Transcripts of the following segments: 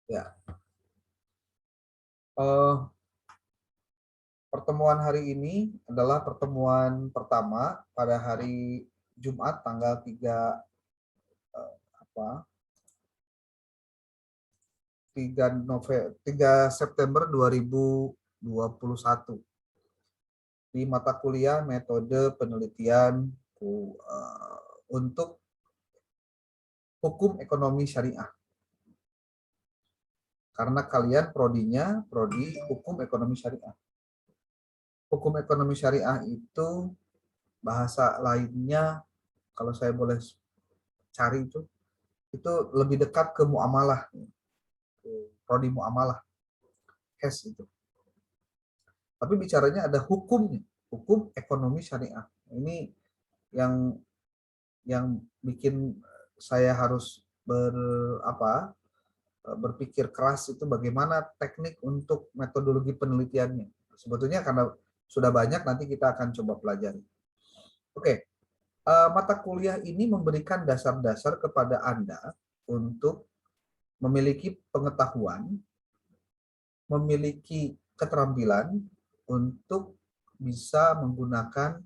Ya, eh, pertemuan hari ini adalah pertemuan pertama pada hari Jumat tanggal 3 apa 3 November 3 September 2021 di mata kuliah metode penelitian untuk hukum ekonomi syariah. Karena kalian prodinya prodi hukum ekonomi syariah. Hukum ekonomi syariah itu bahasa lainnya kalau saya boleh cari itu lebih dekat ke muamalah, prodi muamalah, HES itu. Tapi bicaranya ada hukumnya, hukum ekonomi syariah. Ini yang bikin saya harus berpikir keras itu bagaimana teknik untuk metodologi penelitiannya. Sebetulnya karena sudah banyak nanti kita akan coba pelajari. Oke, mata kuliah ini memberikan dasar-dasar kepada Anda untuk memiliki pengetahuan, memiliki keterampilan untuk bisa menggunakan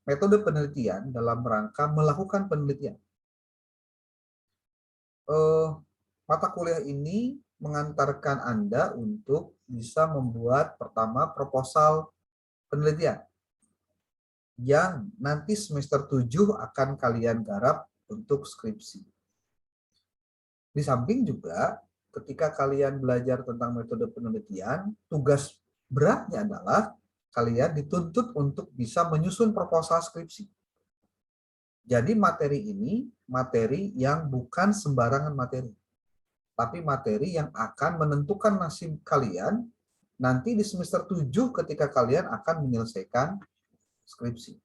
metode penelitian dalam rangka melakukan penelitian. Mata kuliah ini mengantarkan Anda untuk bisa membuat pertama proposal penelitian yang nanti semester 7 akan kalian garap untuk skripsi. Di samping juga ketika kalian belajar tentang metode penelitian, tugas beratnya adalah kalian dituntut untuk bisa menyusun proposal skripsi. Jadi materi ini materi yang bukan sembarangan materi, tapi materi yang akan menentukan nasib kalian nanti di semester 7 ketika kalian akan menyelesaikan skripsi.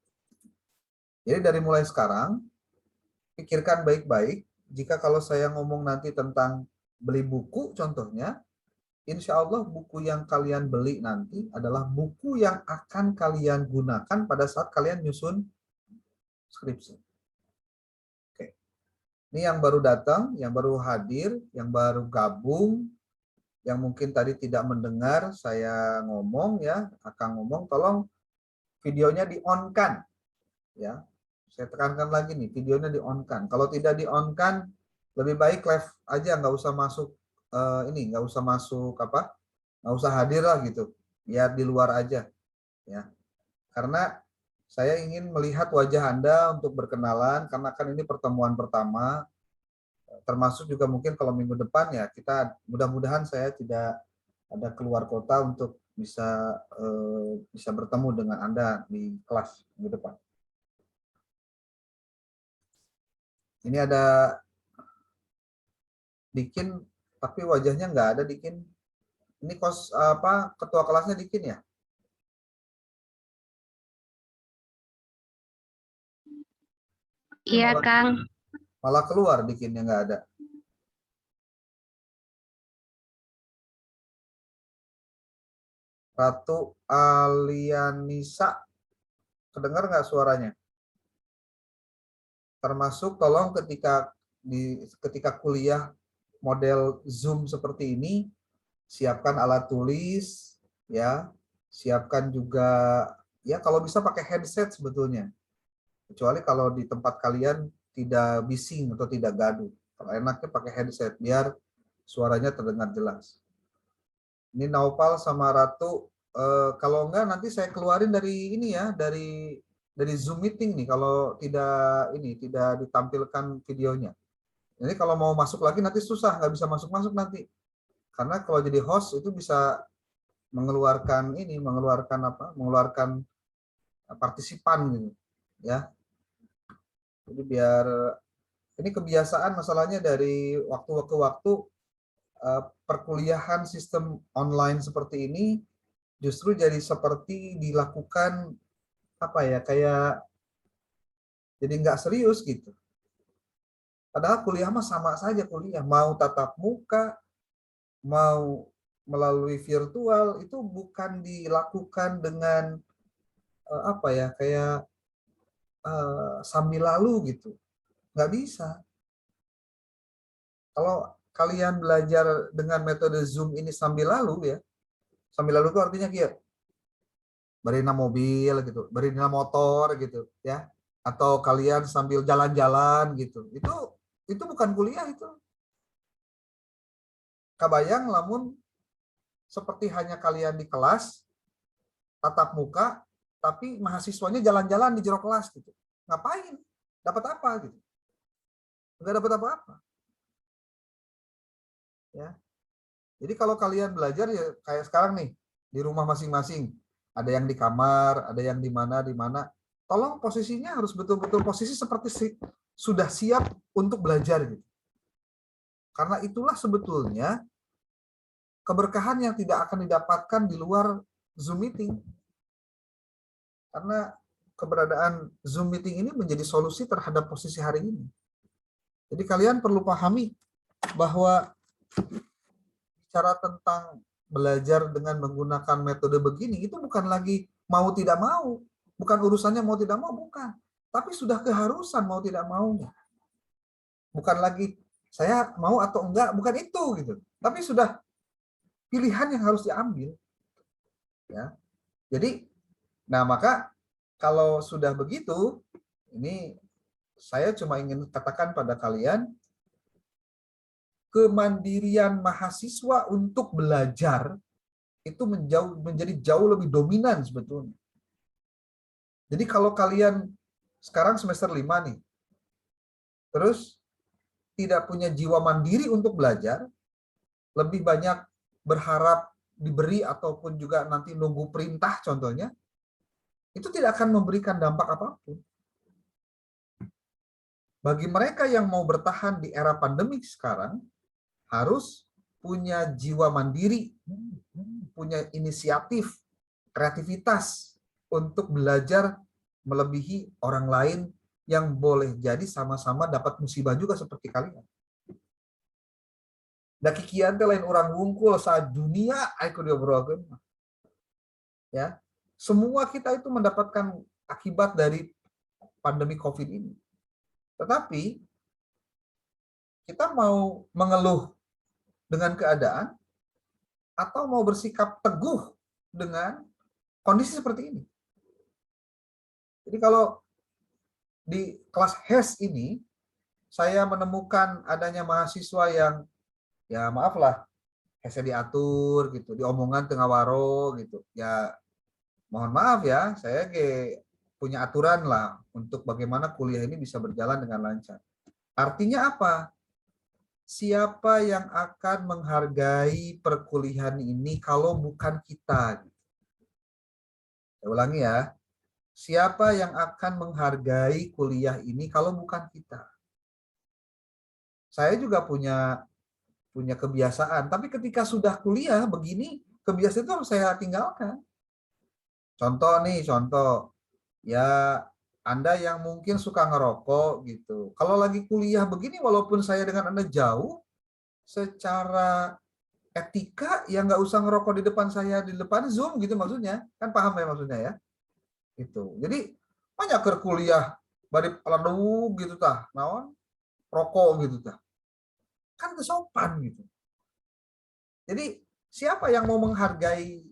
Jadi dari mulai sekarang, pikirkan baik-baik, jika kalau saya ngomong nanti tentang beli buku contohnya, insya Allah buku yang kalian beli nanti adalah buku yang akan kalian gunakan pada saat kalian nyusun skripsi. Oke. Ini yang baru datang, yang baru hadir, yang baru gabung, yang mungkin tadi tidak mendengar saya ngomong ya, akan ngomong, tolong videonya di-on-kan ya. Saya tekankan lagi nih, videonya di-on-kan. Kalau tidak di-on-kan, lebih baik live aja, nggak usah masuk nggak usah masuk nggak usah hadir lah gitu, biar di luar aja ya. Karena saya ingin melihat wajah Anda untuk berkenalan, karena kan ini pertemuan pertama, termasuk juga mungkin kalau minggu depan ya kita mudah-mudahan saya tidak ada keluar kota untuk bisa bertemu dengan Anda di kelas minggu depan. Ini ada Dikin, tapi wajahnya nggak ada Dikin. Ini ketua kelasnya Dikin ya? Iya, Kang. Malah keluar Dikinnya nggak ada. Ratu Alianisa, kedengar nggak suaranya? Termasuk tolong ketika kuliah model Zoom seperti ini, siapkan alat tulis ya, siapkan juga ya kalau bisa pakai headset sebetulnya. Kecuali kalau di tempat kalian tidak bising atau tidak gaduh. Kalau enaknya pakai headset biar suaranya terdengar jelas. Ini Naupal sama Ratu, kalau enggak nanti saya keluarin dari ini ya, dari Zoom meeting nih kalau tidak ditampilkan videonya. Jadi kalau mau masuk lagi nanti susah, nggak bisa masuk-masuk nanti. Karena kalau jadi host itu bisa mengeluarkan partisipan gitu ya. Jadi biar ini kebiasaan masalahnya dari waktu ke waktu, perkuliahan sistem online seperti ini justru jadi seperti dilakukan kayak jadi nggak serius gitu. Padahal kuliah mah sama saja kuliah, mau tatap muka, mau melalui virtual itu bukan dilakukan dengan kayak sambil lalu gitu, nggak bisa. kalian belajar dengan metode Zoom ini sambil lalu ya. Sambil lalu itu artinya kayak berina mobil gitu, berina motor gitu ya. Atau kalian sambil jalan-jalan gitu. Itu bukan kuliah itu. Kabayang lamun seperti hanya kalian di kelas tatap muka tapi mahasiswanya jalan-jalan di jero kelas gitu. Ngapain? Dapat apa gitu? Enggak dapat apa-apa. Ya. Jadi kalau kalian belajar ya kayak sekarang nih, di rumah masing-masing. Ada yang di kamar, ada yang di mana. Tolong posisinya harus betul-betul posisi seperti sudah siap untuk belajar gitu. Karena itulah sebetulnya keberkahan yang tidak akan didapatkan di luar Zoom meeting. Karena keberadaan Zoom meeting ini menjadi solusi terhadap posisi hari ini. Jadi kalian perlu pahami bahwa bicara tentang belajar dengan menggunakan metode begini, itu bukan lagi mau tidak mau. Bukan urusannya mau tidak mau, bukan. Tapi sudah keharusan mau tidak maunya. Bukan lagi saya mau atau enggak, bukan itu gitu. Tapi sudah pilihan yang harus diambil. Ya. Jadi, nah maka kalau sudah begitu, ini saya cuma ingin katakan pada kalian, kemandirian mahasiswa untuk belajar itu menjadi jauh lebih dominan sebetulnya. Jadi kalau kalian sekarang semester 5 nih, terus tidak punya jiwa mandiri untuk belajar, lebih banyak berharap diberi ataupun juga nanti nunggu perintah contohnya, itu tidak akan memberikan dampak apapun. Bagi mereka yang mau bertahan di era pandemik sekarang, harus punya jiwa mandiri, punya inisiatif, kreativitas untuk belajar melebihi orang lain yang boleh jadi sama-sama dapat musibah juga seperti kalian. Da kikian teh lain orang wungkul saat dunia aku diobrolkeun. Ya. Semua kita itu mendapatkan akibat dari pandemi Covid ini. Tetapi kita mau mengeluh dengan keadaan atau mau bersikap teguh dengan kondisi seperti ini. Jadi kalau di kelas HES ini saya menemukan adanya mahasiswa yang ya maaflah HES-nya diatur gitu, diomongan tengah waro gitu. Ya mohon maaf ya, saya punya aturan lah untuk bagaimana kuliah ini bisa berjalan dengan lancar. Artinya apa? Siapa yang akan menghargai perkuliahan ini kalau bukan kita? Saya ulangi ya. Siapa yang akan menghargai kuliah ini kalau bukan kita? Saya juga punya kebiasaan, tapi ketika sudah kuliah begini, kebiasaan itu harus saya tinggalkan. Contoh, ya Anda yang mungkin suka ngerokok gitu. Kalau lagi kuliah begini, walaupun saya dengan Anda jauh, secara etika ya nggak usah ngerokok di depan saya, di depan Zoom gitu maksudnya. Kan paham ya maksudnya ya? Itu. Jadi banyak kuliah bari lalu gitu tah, naon? Rokok gitu tah. Kan kesopan gitu. Jadi siapa yang mau menghargai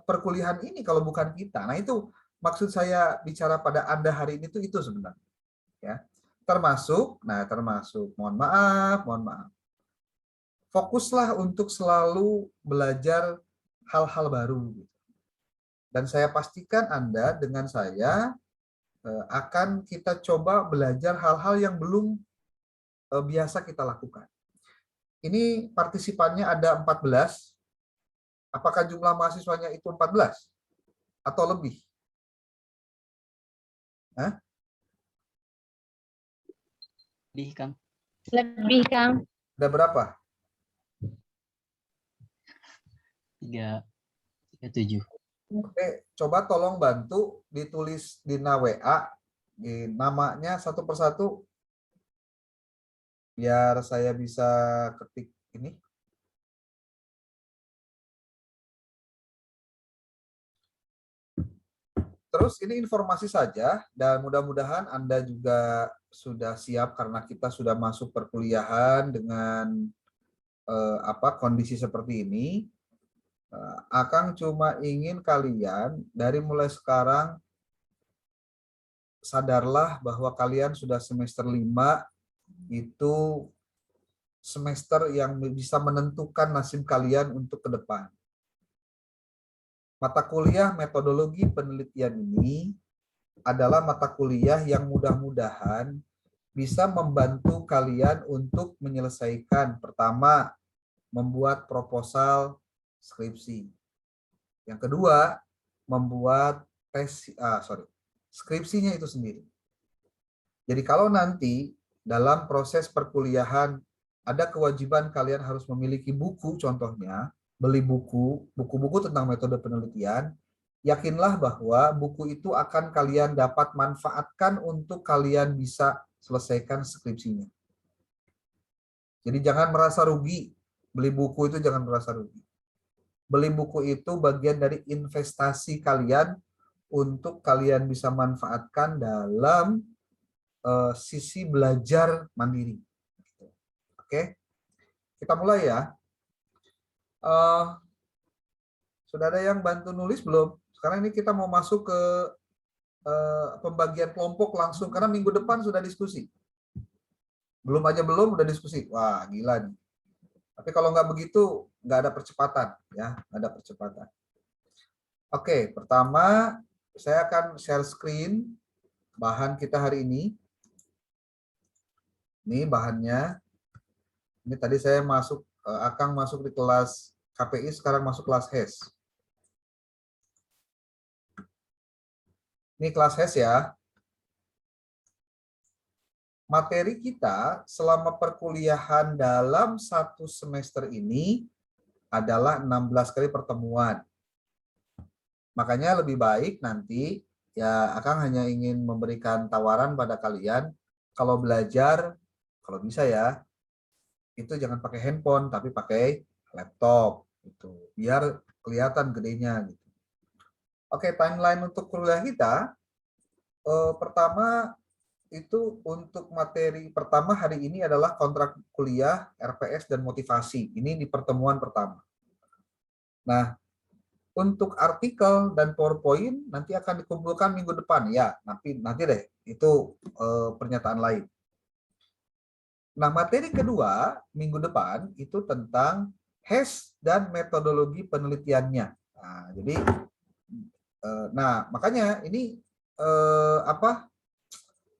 perkuliahan ini kalau bukan kita? Nah itu maksud saya bicara pada Anda hari ini itu sebenarnya. Ya. Termasuk, mohon maaf. Fokuslah untuk selalu belajar hal-hal baru. Dan saya pastikan Anda dengan saya akan kita coba belajar hal-hal yang belum biasa kita lakukan. Ini partisipannya ada 14. Apakah jumlah mahasiswanya itu 14? Atau lebih? Hah? Lebih, Kang. Lebih, Kang. Ada berapa? 37. Oke, coba tolong bantu ditulis di WA di namanya satu persatu biar saya bisa ketik ini. Terus ini informasi saja dan mudah-mudahan Anda juga sudah siap karena kita sudah masuk perkuliahan dengan kondisi seperti ini, Akang cuma ingin kalian dari mulai sekarang sadarlah bahwa kalian sudah semester 5, itu semester yang bisa menentukan nasib kalian untuk ke depan. Mata kuliah metodologi penelitian ini adalah mata kuliah yang mudah-mudahan bisa membantu kalian untuk menyelesaikan, pertama, membuat proposal skripsi. Yang kedua, membuat skripsinya itu sendiri. Jadi kalau nanti dalam proses perkuliahan ada kewajiban kalian harus memiliki buku, contohnya beli buku tentang metode penelitian, yakinlah bahwa buku itu akan kalian dapat manfaatkan untuk kalian bisa selesaikan skripsinya. Jadi jangan merasa rugi, beli buku itu jangan merasa rugi. Beli buku itu bagian dari investasi kalian untuk kalian bisa manfaatkan dalam sisi belajar mandiri. Oke, kita mulai ya. Sudah ada yang bantu nulis belum? Sekarang ini kita mau masuk ke pembagian kelompok langsung, karena minggu depan sudah diskusi. Belum udah diskusi. Wah, gila nih. Tapi kalau nggak begitu, nggak ada percepatan. Ya, nggak ada percepatan. Oke, pertama saya akan share screen bahan kita hari ini. Ini bahannya. Ini tadi saya Akang masuk di kelas KPI, sekarang masuk kelas HES. Ini kelas HES ya. Materi kita selama perkuliahan dalam 1 semester ini adalah 16 kali pertemuan. Makanya lebih baik nanti, ya Akang hanya ingin memberikan tawaran pada kalian, kalau belajar, kalau bisa ya, itu jangan pakai handphone, tapi pakai laptop. Gitu. Biar kelihatan gedenya. Gitu. Oke, timeline untuk kuliah kita, pertama, itu untuk materi pertama hari ini adalah kontrak kuliah, RPS, dan motivasi. Ini di pertemuan pertama. Nah, untuk artikel dan PowerPoint nanti akan dikumpulkan minggu depan. Ya, nanti deh. Itu pernyataan lain. Nah, materi kedua minggu depan itu tentang HES dan metodologi penelitiannya. Nah, jadi, makanya ini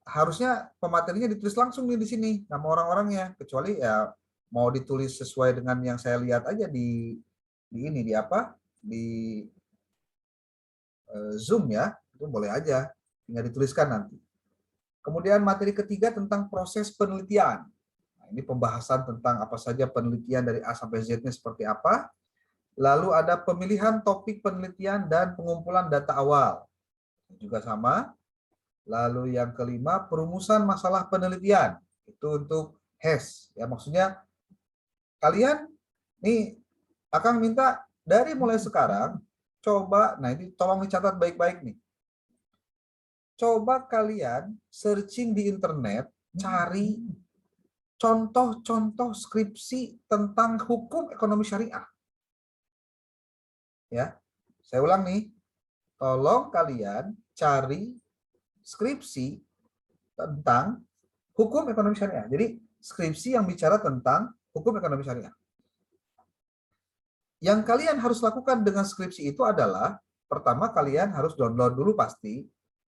harusnya pematerinya ditulis langsung nih di sini nama orang-orangnya, kecuali ya mau ditulis sesuai dengan yang saya lihat aja di Zoom ya, itu boleh aja, tinggal dituliskan nanti. Kemudian materi ketiga tentang proses penelitian. Nah, ini pembahasan tentang apa saja penelitian dari A sampai Z-nya seperti apa. Lalu ada pemilihan topik penelitian dan pengumpulan data awal. Juga sama. Lalu yang kelima, perumusan masalah penelitian. Itu untuk HES. Ya, maksudnya kalian nih, Akang minta dari mulai sekarang, coba, nah ini tolong dicatat baik-baik nih. Coba kalian searching di internet, cari contoh-contoh skripsi tentang hukum ekonomi syariah. Ya, saya ulang nih, tolong kalian cari skripsi tentang hukum ekonomi syariah. Jadi skripsi yang bicara tentang hukum ekonomi syariah. Yang kalian harus lakukan dengan skripsi itu adalah, pertama kalian harus download dulu pasti.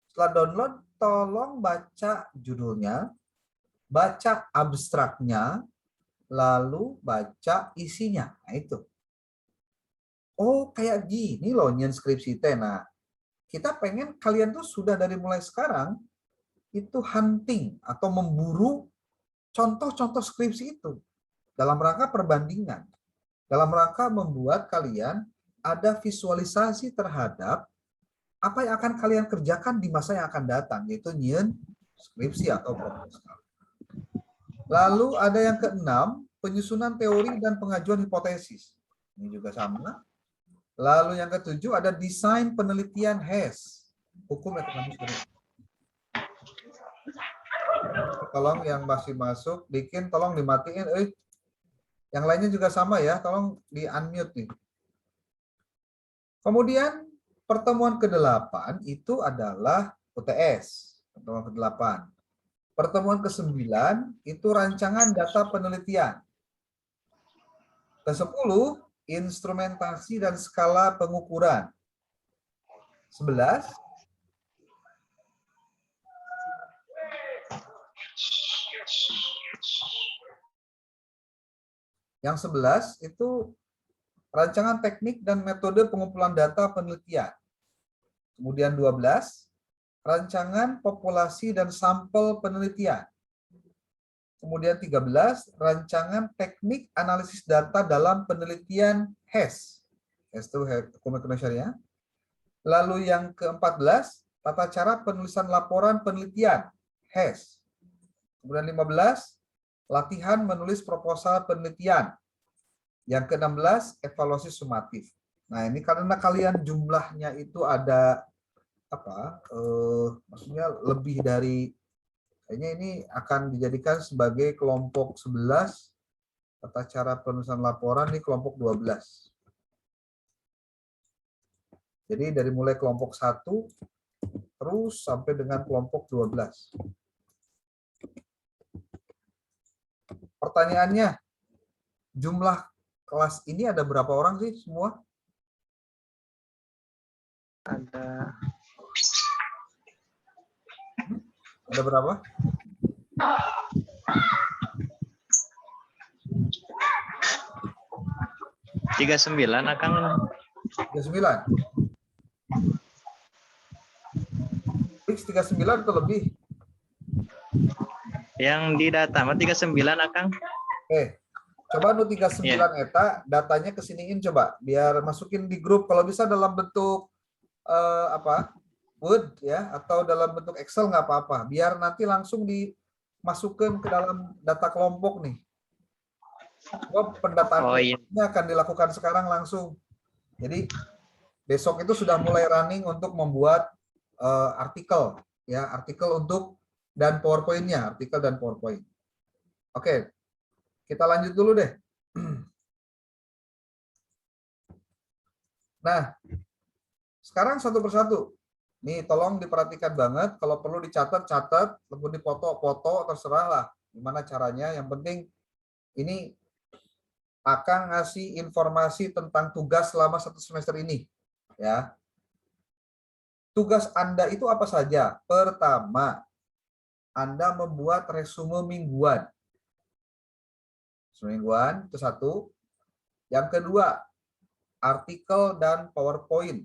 Setelah download, tolong baca judulnya, baca abstraknya, lalu baca isinya. Nah itu. Oh, kayak gini loh nyen skripsi teh. Nah, kita pengen kalian tuh sudah dari mulai sekarang itu hunting atau memburu contoh-contoh skripsi itu dalam rangka perbandingan, dalam rangka membuat kalian ada visualisasi terhadap apa yang akan kalian kerjakan di masa yang akan datang, yaitu nyen skripsi atau proposal. Lalu ada yang keenam, penyusunan teori dan pengajuan hipotesis. Ini juga sama. Lalu yang ketujuh ada desain penelitian HES, hukum ekonomi syariah. Tolong yang masih masuk, bikin tolong dimatiin. Yang lainnya juga sama ya, tolong di-unmute nih. Kemudian pertemuan ke-8 itu adalah UTS, pertemuan ke-8. Pertemuan ke-9 itu rancangan data penelitian. Ke-10 instrumentasi dan skala pengukuran. 11 yang 11 itu rancangan teknik dan metode pengumpulan data penelitian. Kemudian 12 rancangan populasi dan sampel penelitian. Kemudian 13 rancangan teknik analisis data dalam penelitian HES. HES itu Hukum Ekonomi Syariah. Lalu yang ke-14 tata cara penulisan laporan penelitian HES. Kemudian 15 latihan menulis proposal penelitian. Yang ke-16 evaluasi sumatif. Nah, ini karena kalian jumlahnya itu ada apa? Maksudnya lebih dari, kayaknya ini akan dijadikan sebagai kelompok 11, tata cara penulisan laporan ini kelompok 12. Jadi dari mulai kelompok 1 terus sampai dengan kelompok 12. Pertanyaannya, jumlah kelas ini ada berapa orang sih semua? Ada berapa? 39 Akang. 39. Fix 39 atau lebih? Yang di data mah 39 Akang. Coba nu 39 eta datanya kesiniin coba biar masukin di grup, kalau bisa dalam bentuk Word ya, atau dalam bentuk Excel nggak apa-apa, biar nanti langsung dimasukkan ke dalam data kelompok nih. Pendataan kelompoknya akan dilakukan sekarang langsung. Jadi besok itu sudah mulai running untuk membuat artikel ya, artikel untuk dan PowerPoint-nya, artikel dan PowerPoint. Oke. Kita lanjut dulu deh. Nah, sekarang satu persatu. Nih, tolong diperhatikan banget. Kalau perlu dicatat-catat, perlu dipoto-foto, terserah lah. Gimana caranya. Yang penting ini akan ngasih informasi tentang tugas selama 1 semester ini. Ya. Tugas Anda itu apa saja? Pertama, Anda membuat resume mingguan. Semingguan itu 1. Yang kedua, artikel dan PowerPoint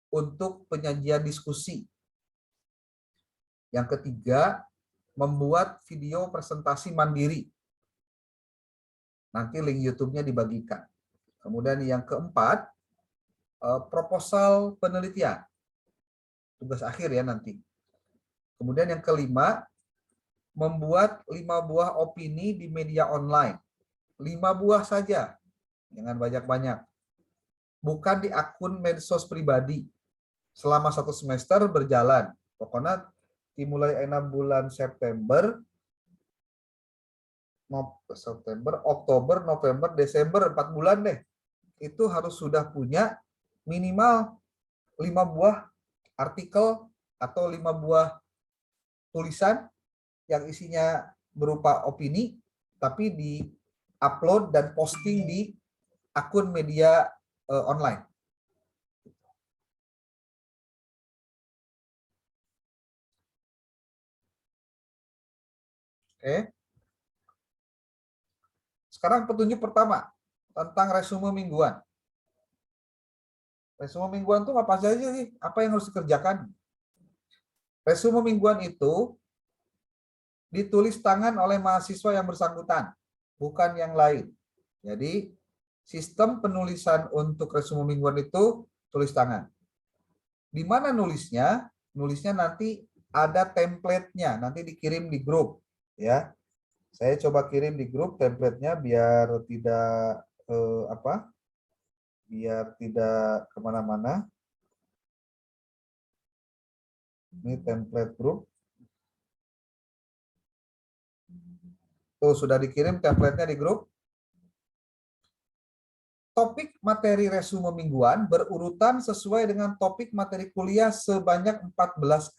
untuk penyajian diskusi. Yang ketiga, membuat video presentasi mandiri. Nanti link YouTube-nya dibagikan. Kemudian yang keempat, proposal penelitian. Tugas akhir ya nanti. Kemudian yang kelima, membuat 5 buah opini di media online. 5 buah saja. Jangan banyak-banyak. Bukan di akun medsos pribadi. Selama 1 semester berjalan. Pokoknya dimulai bulan September, Oktober, November, Desember, 4 bulan deh. Itu harus sudah punya minimal 5 buah artikel atau 5 buah tulisan yang isinya berupa opini, tapi di-upload dan posting di akun media online. Oke. Sekarang petunjuk pertama tentang resume mingguan. Resume mingguan itu apa saja sih? Apa yang harus dikerjakan? Resume mingguan itu ditulis tangan oleh mahasiswa yang bersangkutan, bukan yang lain. Jadi, sistem penulisan untuk resume mingguan itu tulis tangan. Di mana nulisnya? Nulisnya nanti ada template-nya, nanti dikirim di grup. Ya, saya coba kirim di grup template-nya biar tidak biar tidak kemana-mana. Ini template grup. Tuh, sudah dikirim template-nya di grup. topik materi resume mingguan berurutan sesuai dengan topik materi kuliah sebanyak 14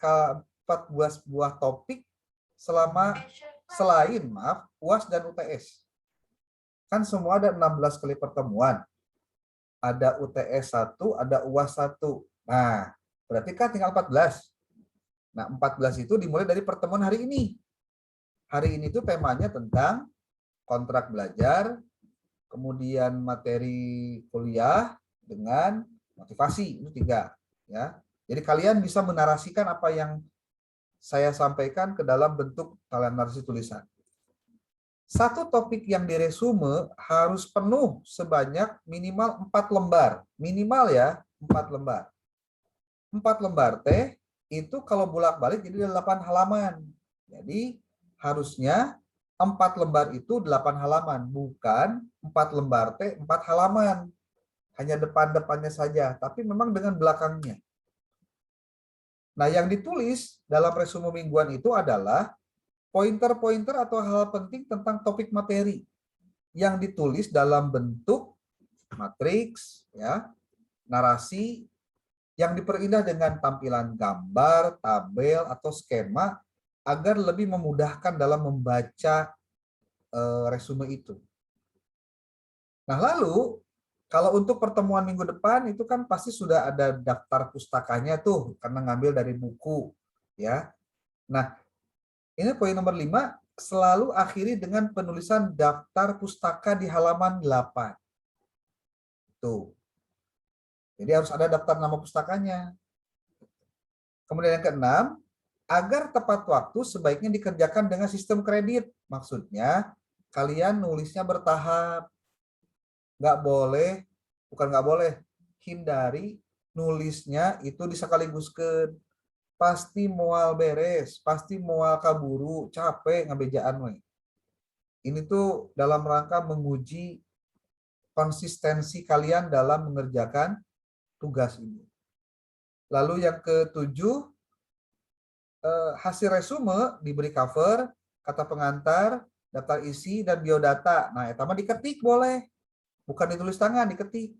buah topik selain UAS dan UTS. Kan semua ada 16 kali pertemuan. Ada UTS 1, ada UAS 1. Nah, berarti kan tinggal 14. Nah, 14 itu dimulai dari pertemuan hari ini. Hari ini tuh temanya tentang kontrak belajar, kemudian materi kuliah dengan motivasi, itu 3 ya. Jadi kalian bisa menarasikan apa yang saya sampaikan ke dalam bentuk narasi tulisan. Satu topik yang diresume harus penuh sebanyak minimal 4 lembar. Minimal ya, 4 lembar. 4 lembar teh itu kalau bolak-balik jadi 8 halaman. Jadi harusnya 4 lembar itu 8 halaman, bukan 4 lembar teh 4 halaman. Hanya depan-depannya saja, tapi memang dengan belakangnya. Nah, yang ditulis dalam resume mingguan itu adalah pointer-pointer atau hal penting tentang topik materi yang ditulis dalam bentuk matriks, ya, narasi yang diperindah dengan tampilan gambar, tabel, atau skema agar lebih memudahkan dalam membaca resume itu. Nah, lalu kalau untuk pertemuan minggu depan itu kan pasti sudah ada daftar pustakanya tuh karena ngambil dari buku, ya. Nah, ini poin nomor 5, selalu akhiri dengan penulisan daftar pustaka di halaman 8. Tuh. Jadi harus ada daftar nama pustakanya. Kemudian yang keenam, agar tepat waktu sebaiknya dikerjakan dengan sistem kredit. Maksudnya kalian nulisnya bertahap. Bukan nggak boleh, hindari nulisnya itu disekaliguskeun. Pasti moal beres, pasti moal kaburu, capek ngabejaan we. Ini tuh dalam rangka menguji konsistensi kalian dalam mengerjakan tugas ini. Lalu yang ketujuh, hasil resume diberi cover, kata pengantar, daftar isi, dan biodata. Nah, itu mah diketik boleh. Bukan ditulis tangan, diketik.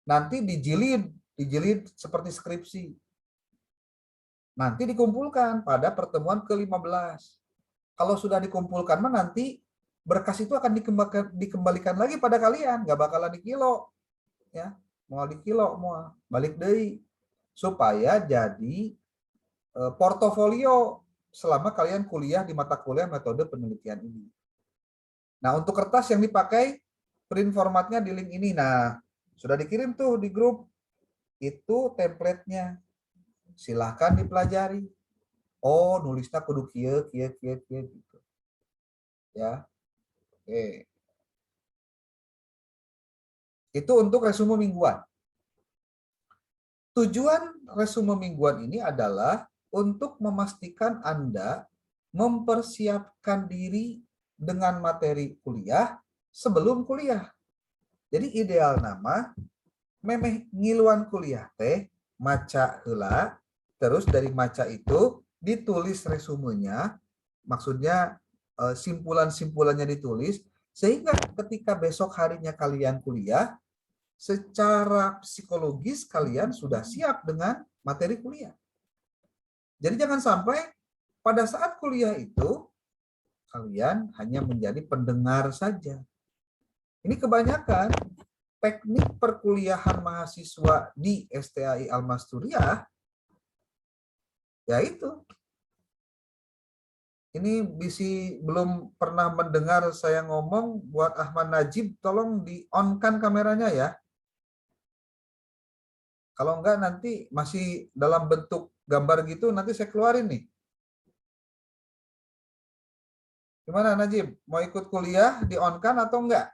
Nanti dijilid seperti skripsi. Nanti dikumpulkan pada pertemuan ke-15. Kalau sudah dikumpulkan mah nanti berkas itu akan dikembalikan lagi pada kalian, nggak bakalan dikilo. Ya, mau dikilo, mau balik deui supaya jadi portofolio selama kalian kuliah di mata kuliah metode penelitian ini. Nah, untuk kertas yang dipakai print formatnya di link ini. Nah, sudah dikirim tuh di grup. Itu template-nya. Silahkan dipelajari. Oh, nulisnya kudu kieu gitu. Ya. Oke. Itu untuk resume mingguan. Tujuan resume mingguan ini adalah untuk memastikan Anda mempersiapkan diri dengan materi kuliah sebelum kuliah. Jadi ideal nama memeh ngiluan kuliah teh maca heula, terus dari maca itu ditulis resumenya, maksudnya simpulan-simpulannya ditulis, sehingga ketika besok harinya kalian kuliah, secara psikologis kalian sudah siap dengan materi kuliah. Jadi jangan sampai pada saat kuliah itu kalian hanya menjadi pendengar saja. Ini kebanyakan teknik perkuliahan mahasiswa di STAI Al-Masturiah, yaitu ini belum pernah mendengar saya ngomong, buat Ahmad Najib tolong di-on-kan kameranya ya. Kalau enggak nanti masih dalam bentuk gambar gitu, nanti saya keluarin nih. Gimana Najib? Mau ikut kuliah di-on-kan atau enggak?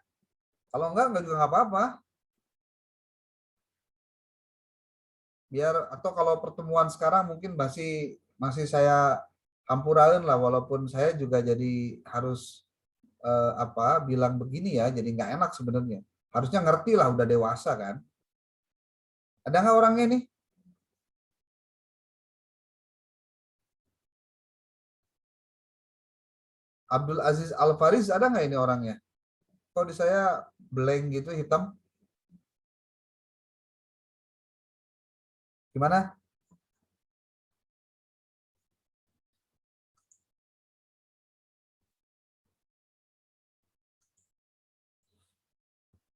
Kalau enggak juga enggak apa-apa. Biar atau kalau pertemuan sekarang mungkin masih saya hampurain lah, walaupun saya juga jadi harus bilang begini ya, jadi nggak enak sebenarnya. Harusnya ngerti lah, udah dewasa kan. Ada nggak orangnya nih? Abdul Aziz Al-Fariz ada nggak ini orangnya? Kok di saya blank gitu hitam? Gimana?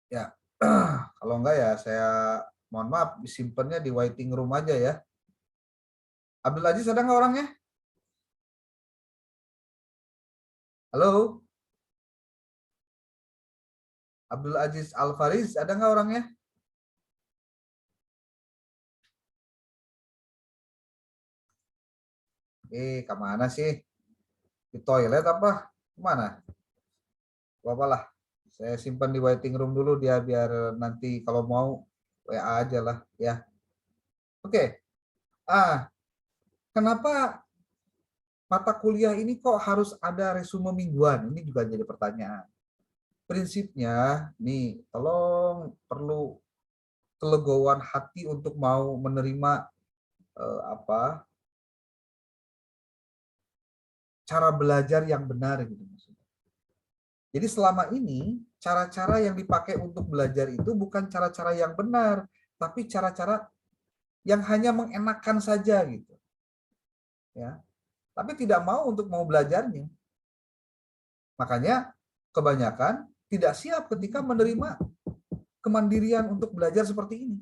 Ya, kalau enggak ya saya mohon maaf, disimpannya di waiting room aja ya. Abdul Aziz ada nggak orangnya? Halo? Abdul Aziz Alfariz ada nggak orangnya? Kemana sih? Di toilet apa? Kemana? Bapak, saya simpan di waiting room dulu dia biar nanti kalau mau WA aja lah ya. Oke. Kenapa mata kuliah ini kok harus ada resume mingguan? Ini juga jadi pertanyaan. Prinsipnya nih, tolong perlu kelegowan hati untuk mau menerima cara belajar yang benar gitu maksudnya. Jadi selama ini cara-cara yang dipakai untuk belajar itu bukan cara-cara yang benar, tapi cara-cara yang hanya mengenakan saja gitu. Ya. Tapi tidak mau untuk mau belajarnya. Makanya kebanyakan tidak siap ketika menerima kemandirian untuk belajar seperti ini.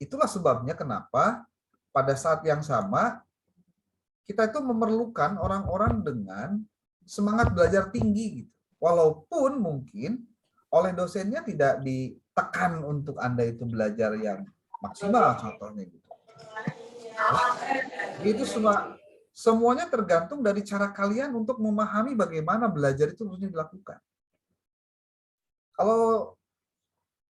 Itulah sebabnya kenapa pada saat yang sama kita itu memerlukan orang-orang dengan semangat belajar tinggi gitu. Walaupun mungkin oleh dosennya tidak ditekan untuk Anda itu belajar yang maksimal contohnya gitu. Itu semuanya tergantung dari cara kalian untuk memahami bagaimana belajar itu harusnya dilakukan. Kalau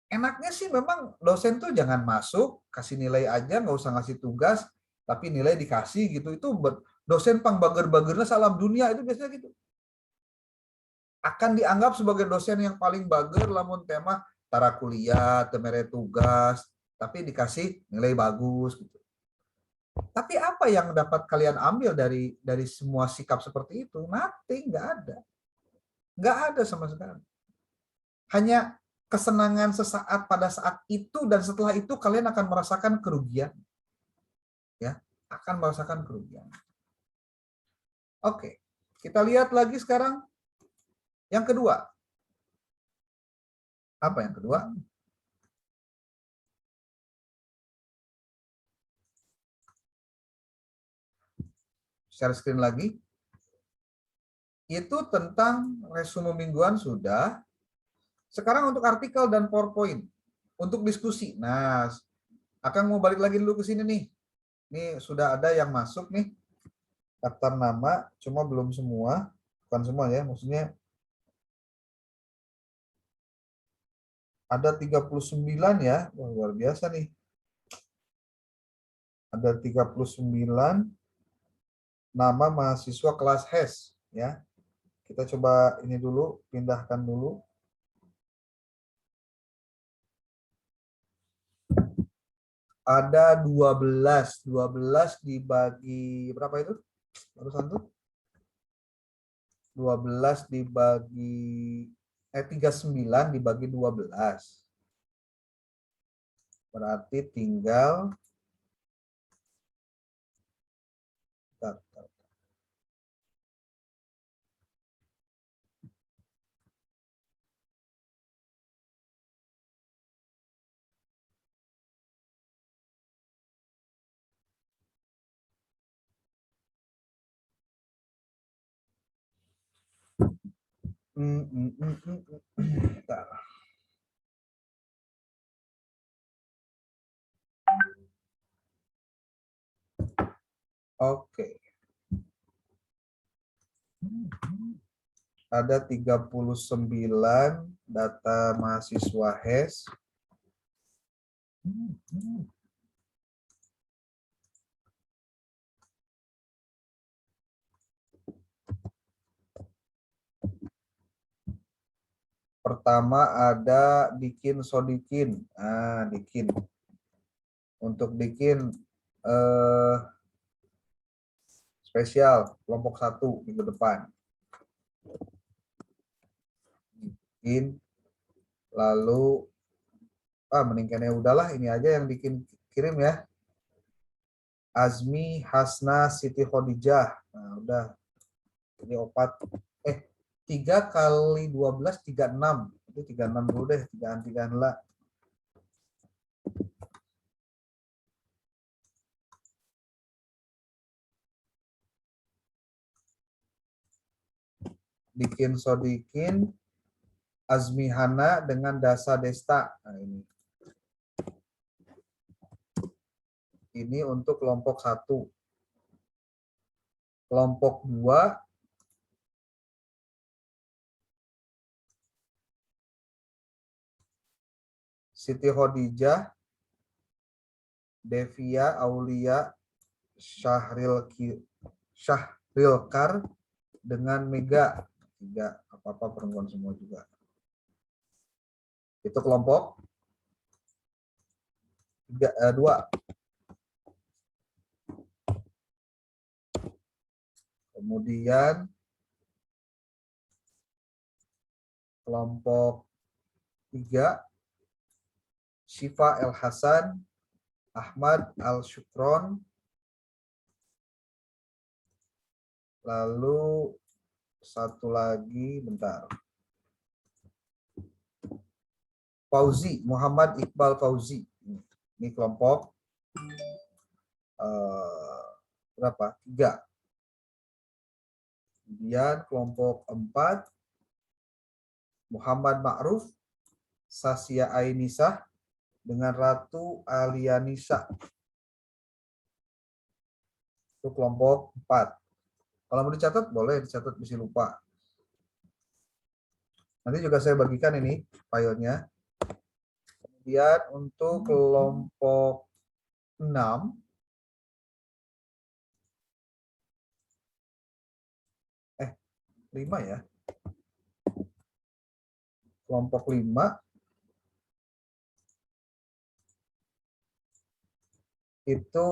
enaknya sih memang dosen tuh jangan masuk, kasih nilai aja, nggak usah ngasih tugas, tapi nilai dikasih gitu. Itu dosen pang bager-bagernya salam dunia itu biasanya gitu. Akan dianggap sebagai dosen yang paling bager lamun tema tara kuliah, temere tugas, tapi dikasih nilai bagus gitu. Tapi apa yang dapat kalian ambil dari semua sikap seperti itu? Nothing, nggak ada. Nggak ada sama sekali. Hanya kesenangan sesaat pada saat itu dan setelah itu kalian akan merasakan kerugian. Ya, akan merasakan kerugian. Oke, kita lihat lagi sekarang yang kedua. Apa yang kedua? Share screen lagi. Itu tentang resume mingguan sudah. Sekarang untuk artikel dan PowerPoint. Untuk diskusi. Nah, akan mau balik lagi dulu ke sini nih. Ini sudah ada yang masuk nih. Daftar nama, cuma belum semua. Bukan semua ya, maksudnya ada 39 ya. Wah, luar biasa nih. Ada 39 nama mahasiswa kelas HES ya. Kita coba ini dulu, pindahkan dulu. Ada 12 dibagi berapa itu? Barusan tuh 12 dibagi 39 dibagi 12. Berarti tinggal bentar. Oke. Ada 39 data mahasiswa HES. Pertama ada Dikin Sodikin. Dikin. Untuk Dikin spesial kelompok 1 minggu depan. Dikin. Lalu meningkatnya udahlah ini aja yang bikin kirim ya. Azmi, Hasna, Siti Khadijah. Nah, udah. Ini opat. 3 kali 12, 36. Itu 36 dulu deh. 3-3 lah. Dikin Sodikin, Azmi Hana dengan Dasa Desta. Nah, ini. Ini untuk kelompok 1. Kelompok 2, Siti Khadijah, Devia, Aulia, Syahrilkar dengan Mega. 3, apa-apa perempuan semua juga. Itu kelompok 2. Kemudian kelompok 3, Syifa El Hasan, Ahmad Al Syukron, lalu satu lagi, bentar. Fauzi, Muhammad Iqbal Fauzi. Ini kelompok berapa? 3. Kemudian kelompok 4, Muhammad Ma'ruf, Sasya Ainisah dengan Ratu Alianisa. Itu kelompok 4. Kalau mau dicatat, boleh dicatat, bisa lupa. Nanti juga saya bagikan ini filenya. Kemudian untuk kelompok 6, lima ya. Kelompok 5 itu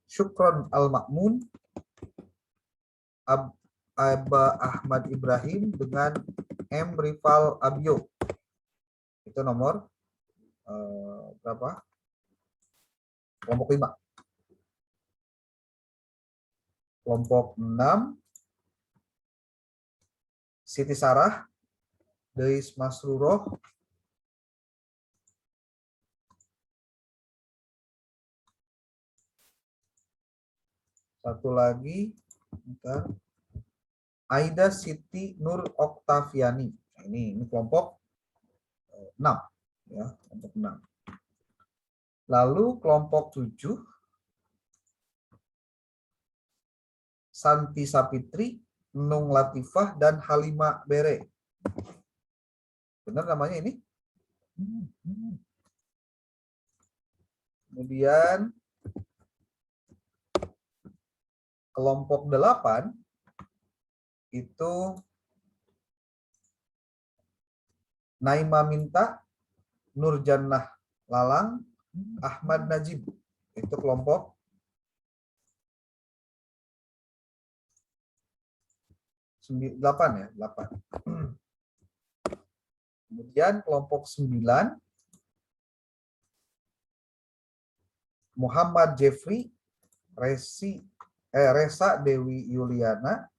Syukron Al-Ma'mun, Aba Ahmad Ibrahim dengan M. Rival Abio. Itu nomor berapa? Kelompok 5. Kelompok 6, Siti Sarah, Deis Masruroh, satu lagi, bentar. Aida Siti Nur Oktaviani. Ini kelompok 6 ya, kelompok 6. Lalu kelompok 7, Santi Sapitri, Nung Latifah dan Halima Bere. Benar namanya ini? Kemudian kelompok 8 itu Naima Minta, Nurjannah Lalang, Ahmad Najib. Itu kelompok 8 ya, 8. Kemudian kelompok 9, Muhammad Jeffrey, Resa Dewi Yuliana,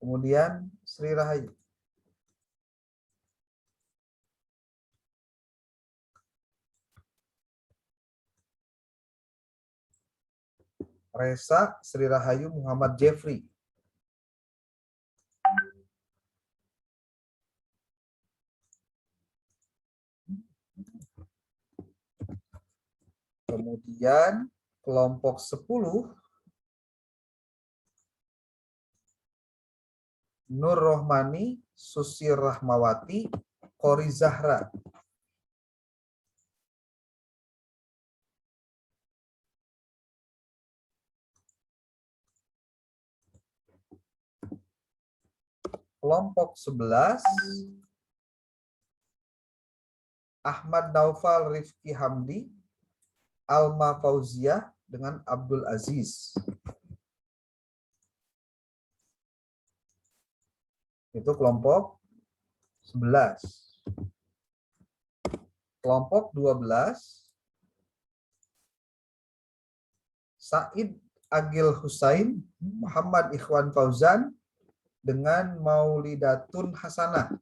kemudian Sri Rahayu. Resa, Sri Rahayu, Muhammad Jeffrey. Kemudian kelompok 10, Nur Rohmani, Susi Rahmawati, Kori Zahra. Kelompok 11, Ahmad Naufal Rifki Hamdi, Alma Fauziah dengan Abdul Aziz. Itu kelompok 11. kelompok 12 Said Agil Husain, Muhammad Ikhwan Fauzan dengan Maulidatun Hasanah.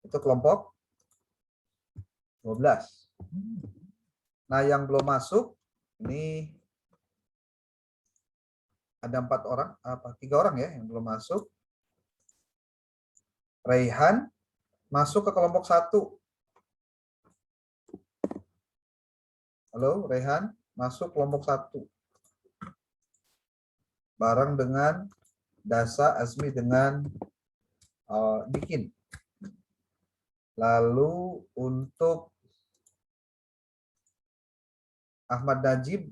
Itu kelompok 12. Nah, yang belum masuk ini ada 3 orang ya yang belum masuk. Raihan masuk ke kelompok 1. Halo, Raihan masuk kelompok 1. Bareng dengan Dasa Azmi dengan Dikin. Lalu untuk Ahmad Najib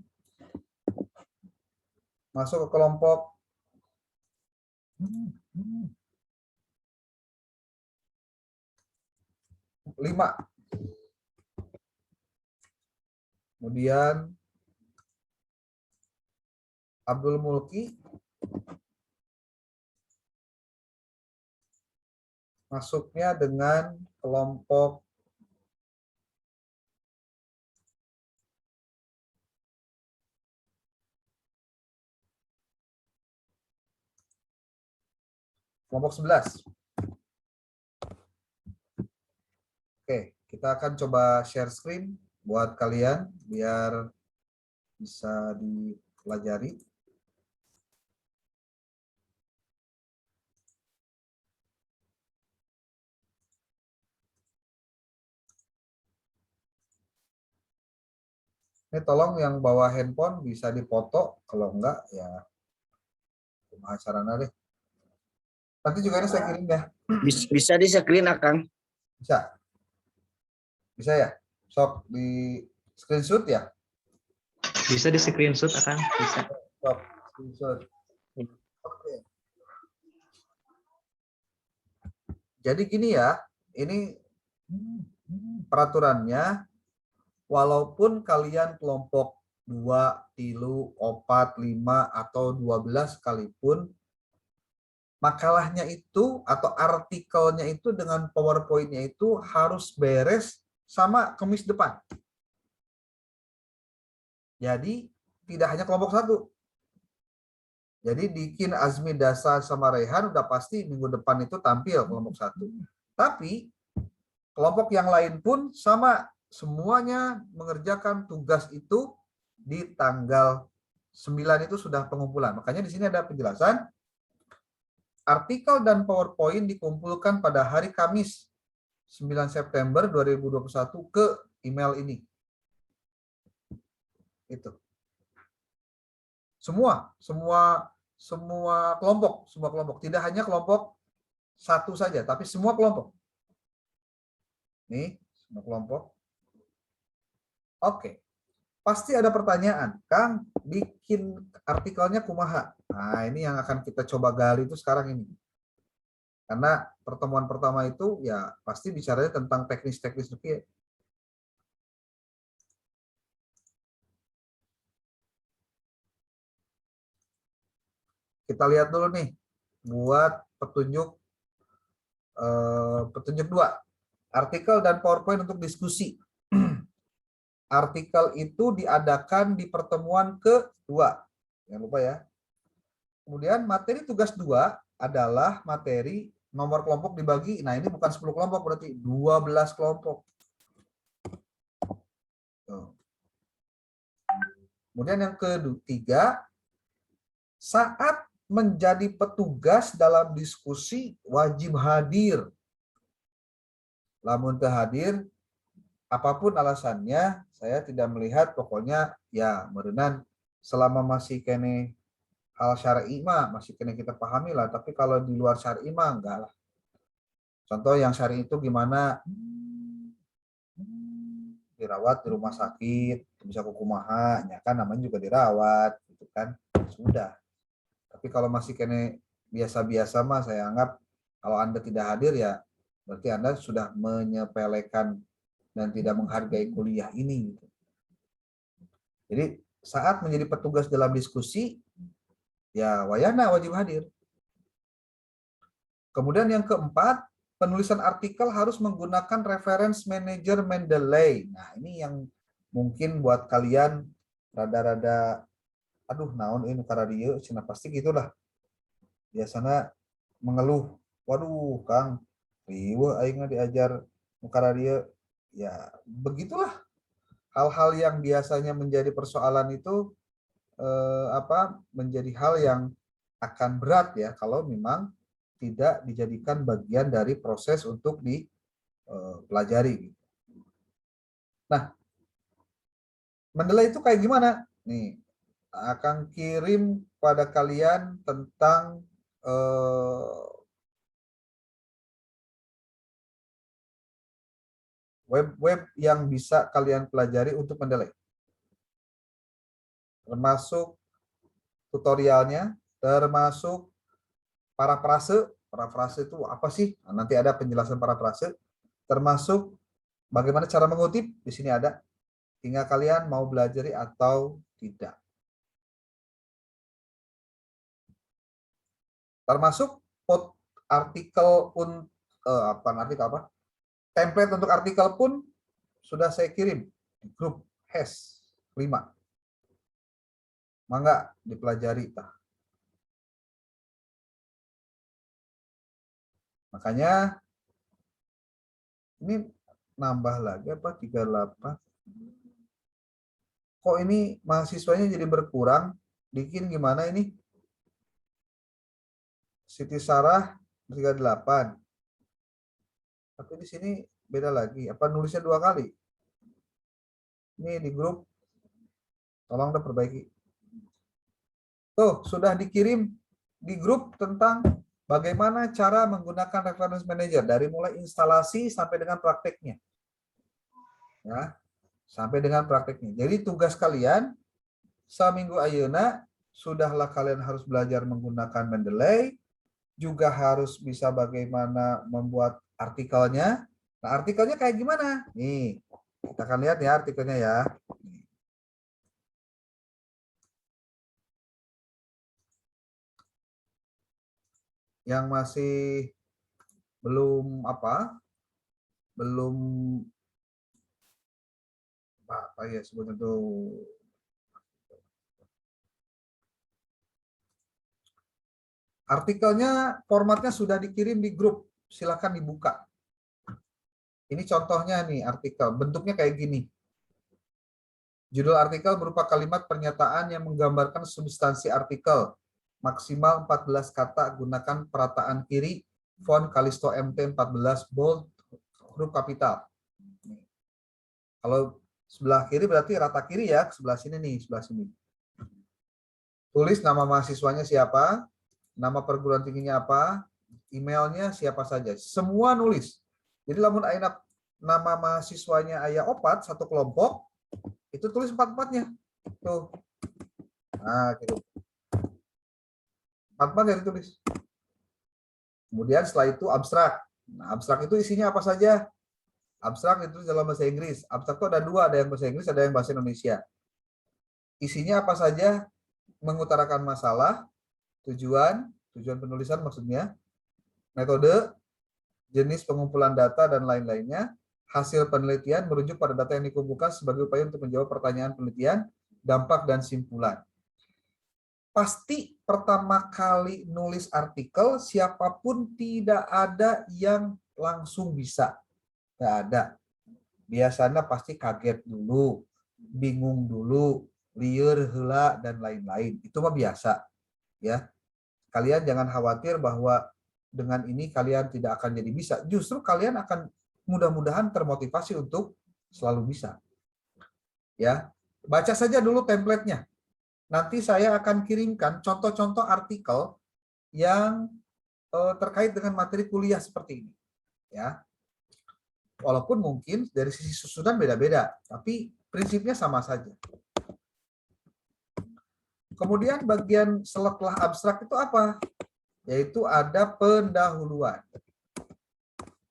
masuk ke kelompok 5. Kemudian Abdul Mulki masuknya dengan kelompok 11. Oke, kita akan coba share screen buat kalian biar bisa dipelajari. Ini tolong yang bawa handphone bisa dipoto, kalau enggak ya cuma caranya deh. Nanti juga ini saya kirim ya. Bisa di screen, Akang. Bisa. Bisa ya? Sok di screenshot ya? Bisa di screenshot Akang? Bisa. Sok screenshot. Oke. Jadi gini ya, ini peraturannya. Walaupun kalian kelompok 2, 3, 4, 5, atau 12 sekalipun, makalahnya itu atau artikelnya itu dengan PowerPoint-nya itu harus beres sama Kamis depan. Jadi tidak hanya kelompok 1. Jadi Dikin, Azmi, Dasa, sama Rehan udah pasti minggu depan itu tampil kelompok 1. Tapi kelompok yang lain pun sama. Semuanya mengerjakan tugas itu di tanggal 9 itu sudah pengumpulan. Makanya di sini ada penjelasan. Artikel dan PowerPoint dikumpulkan pada hari Kamis 9 September 2021 ke email ini. Itu. Semua kelompok, tidak hanya kelompok 1 saja, tapi semua kelompok. Nih, semua kelompok. Oke, pasti ada pertanyaan, Kang, bikin artikelnya kumaha? Nah, ini yang akan kita coba gali itu sekarang ini. Karena pertemuan pertama itu ya pasti bicaranya tentang teknis-teknis. Kita lihat dulu nih, buat petunjuk 2. Artikel dan PowerPoint untuk diskusi. Artikel itu diadakan di pertemuan kedua. Jangan lupa ya. Kemudian materi tugas 2 adalah materi nomor kelompok dibagi. Nah, ini bukan 10 kelompok, berarti 12 kelompok. Kemudian yang ketiga, saat menjadi petugas dalam diskusi wajib hadir. Lamun teu hadir, apapun alasannya, saya tidak melihat, pokoknya ya meureunnan selama masih kene hal syar'i mah masih kena kita pahami lah, tapi kalau di luar syar'i mah enggak lah. Contoh yang syar'i itu gimana? Dirawat di rumah sakit, bisa kukumaha, ya kan namanya juga dirawat, gitu kan. Sudah. Tapi kalau masih kena biasa-biasa mah saya anggap kalau Anda tidak hadir ya berarti Anda sudah menyepelekan dan tidak menghargai kuliah ini. Jadi saat menjadi petugas dalam diskusi, ya wayana wajib hadir. Kemudian yang keempat, penulisan artikel harus menggunakan reference manager Mendeley. Nah, ini yang mungkin buat kalian rada-rada, aduh, naon ini radio, cina pasti gitulah. Biasanya mengeluh, waduh, Kang, riweuh aing diajar muka radio. Ya, begitulah. Hal-hal yang biasanya menjadi persoalan itu menjadi hal yang akan berat ya kalau memang tidak dijadikan bagian dari proses untuk dipelajari. Nah, Mendeley itu kayak gimana? Nih, akan kirim pada kalian tentang web-web yang bisa kalian pelajari untuk Mendeley. Termasuk tutorialnya, termasuk parafrase. Parafrase itu apa sih? Nah, nanti ada penjelasan parafrase. Termasuk bagaimana cara mengutip, di sini ada. Tinggal kalian mau belajar atau tidak. Termasuk artikel template untuk artikel pun sudah saya kirim di grup HES 5. Mangga dipelajari. Makanya ini nambah lagi apa 38. Kok ini mahasiswanya jadi berkurang? Bikin gimana ini? Siti Sarah 38. Tapi di sini beda lagi. Apa nulisnya 2 kali? Ini di grup. Tolong diperbaiki. Tuh, sudah dikirim di grup tentang bagaimana cara menggunakan reference manager dari mulai instalasi sampai dengan prakteknya. Ya, sampai dengan prakteknya. Jadi tugas kalian seminggu ayeuna sudahlah kalian harus belajar menggunakan Mendeley, juga harus bisa bagaimana membuat artikelnya. Nah, artikelnya kayak gimana? Nih, kita akan lihat ya artikelnya ya. Yang masih belum apa ya sebutnya tuh, artikelnya formatnya sudah dikirim di grup, silakan dibuka. Ini contohnya nih artikel, bentuknya kayak gini. Judul artikel berupa kalimat pernyataan yang menggambarkan substansi artikel. Maksimal 14 kata, gunakan perataan kiri, font Callisto MT 14 bold, huruf kapital. Kalau sebelah kiri berarti rata kiri ya, sebelah sini nih, sebelah sini. Tulis nama mahasiswanya siapa, nama perguruan tingginya apa, emailnya siapa saja. Semua nulis. Jadi lamun ayeuna nama mahasiswanya aya 4 satu kelompok, itu tulis 4-4-nya. Tuh. Nah, gitu. 4-4 yang ditulis. Kemudian setelah itu abstrak. Nah, abstrak itu isinya apa saja? Abstrak itu dalam bahasa Inggris. Abstrak itu ada 2, ada yang bahasa Inggris, ada yang bahasa Indonesia. Isinya apa saja? Mengutarakan masalah, tujuan penulisan maksudnya, metode, jenis pengumpulan data dan lain-lainnya, hasil penelitian merujuk pada data yang dikumpulkan sebagai upaya untuk menjawab pertanyaan penelitian, dampak dan simpulan. Pasti pertama kali nulis artikel, siapapun tidak ada yang langsung bisa. Nggak ada. Biasanya pasti kaget dulu, bingung dulu, liur, heula, dan lain-lain. Itu mah biasa. Ya, kalian jangan khawatir bahwa dengan ini kalian tidak akan jadi bisa. Justru kalian akan mudah-mudahan termotivasi untuk selalu bisa. Ya, baca saja dulu template-nya. Nanti saya akan kirimkan contoh-contoh artikel yang terkait dengan materi kuliah seperti ini. Ya, walaupun mungkin dari sisi susunan beda-beda, tapi prinsipnya sama saja. Kemudian bagian setelah abstrak itu apa? Yaitu ada pendahuluan.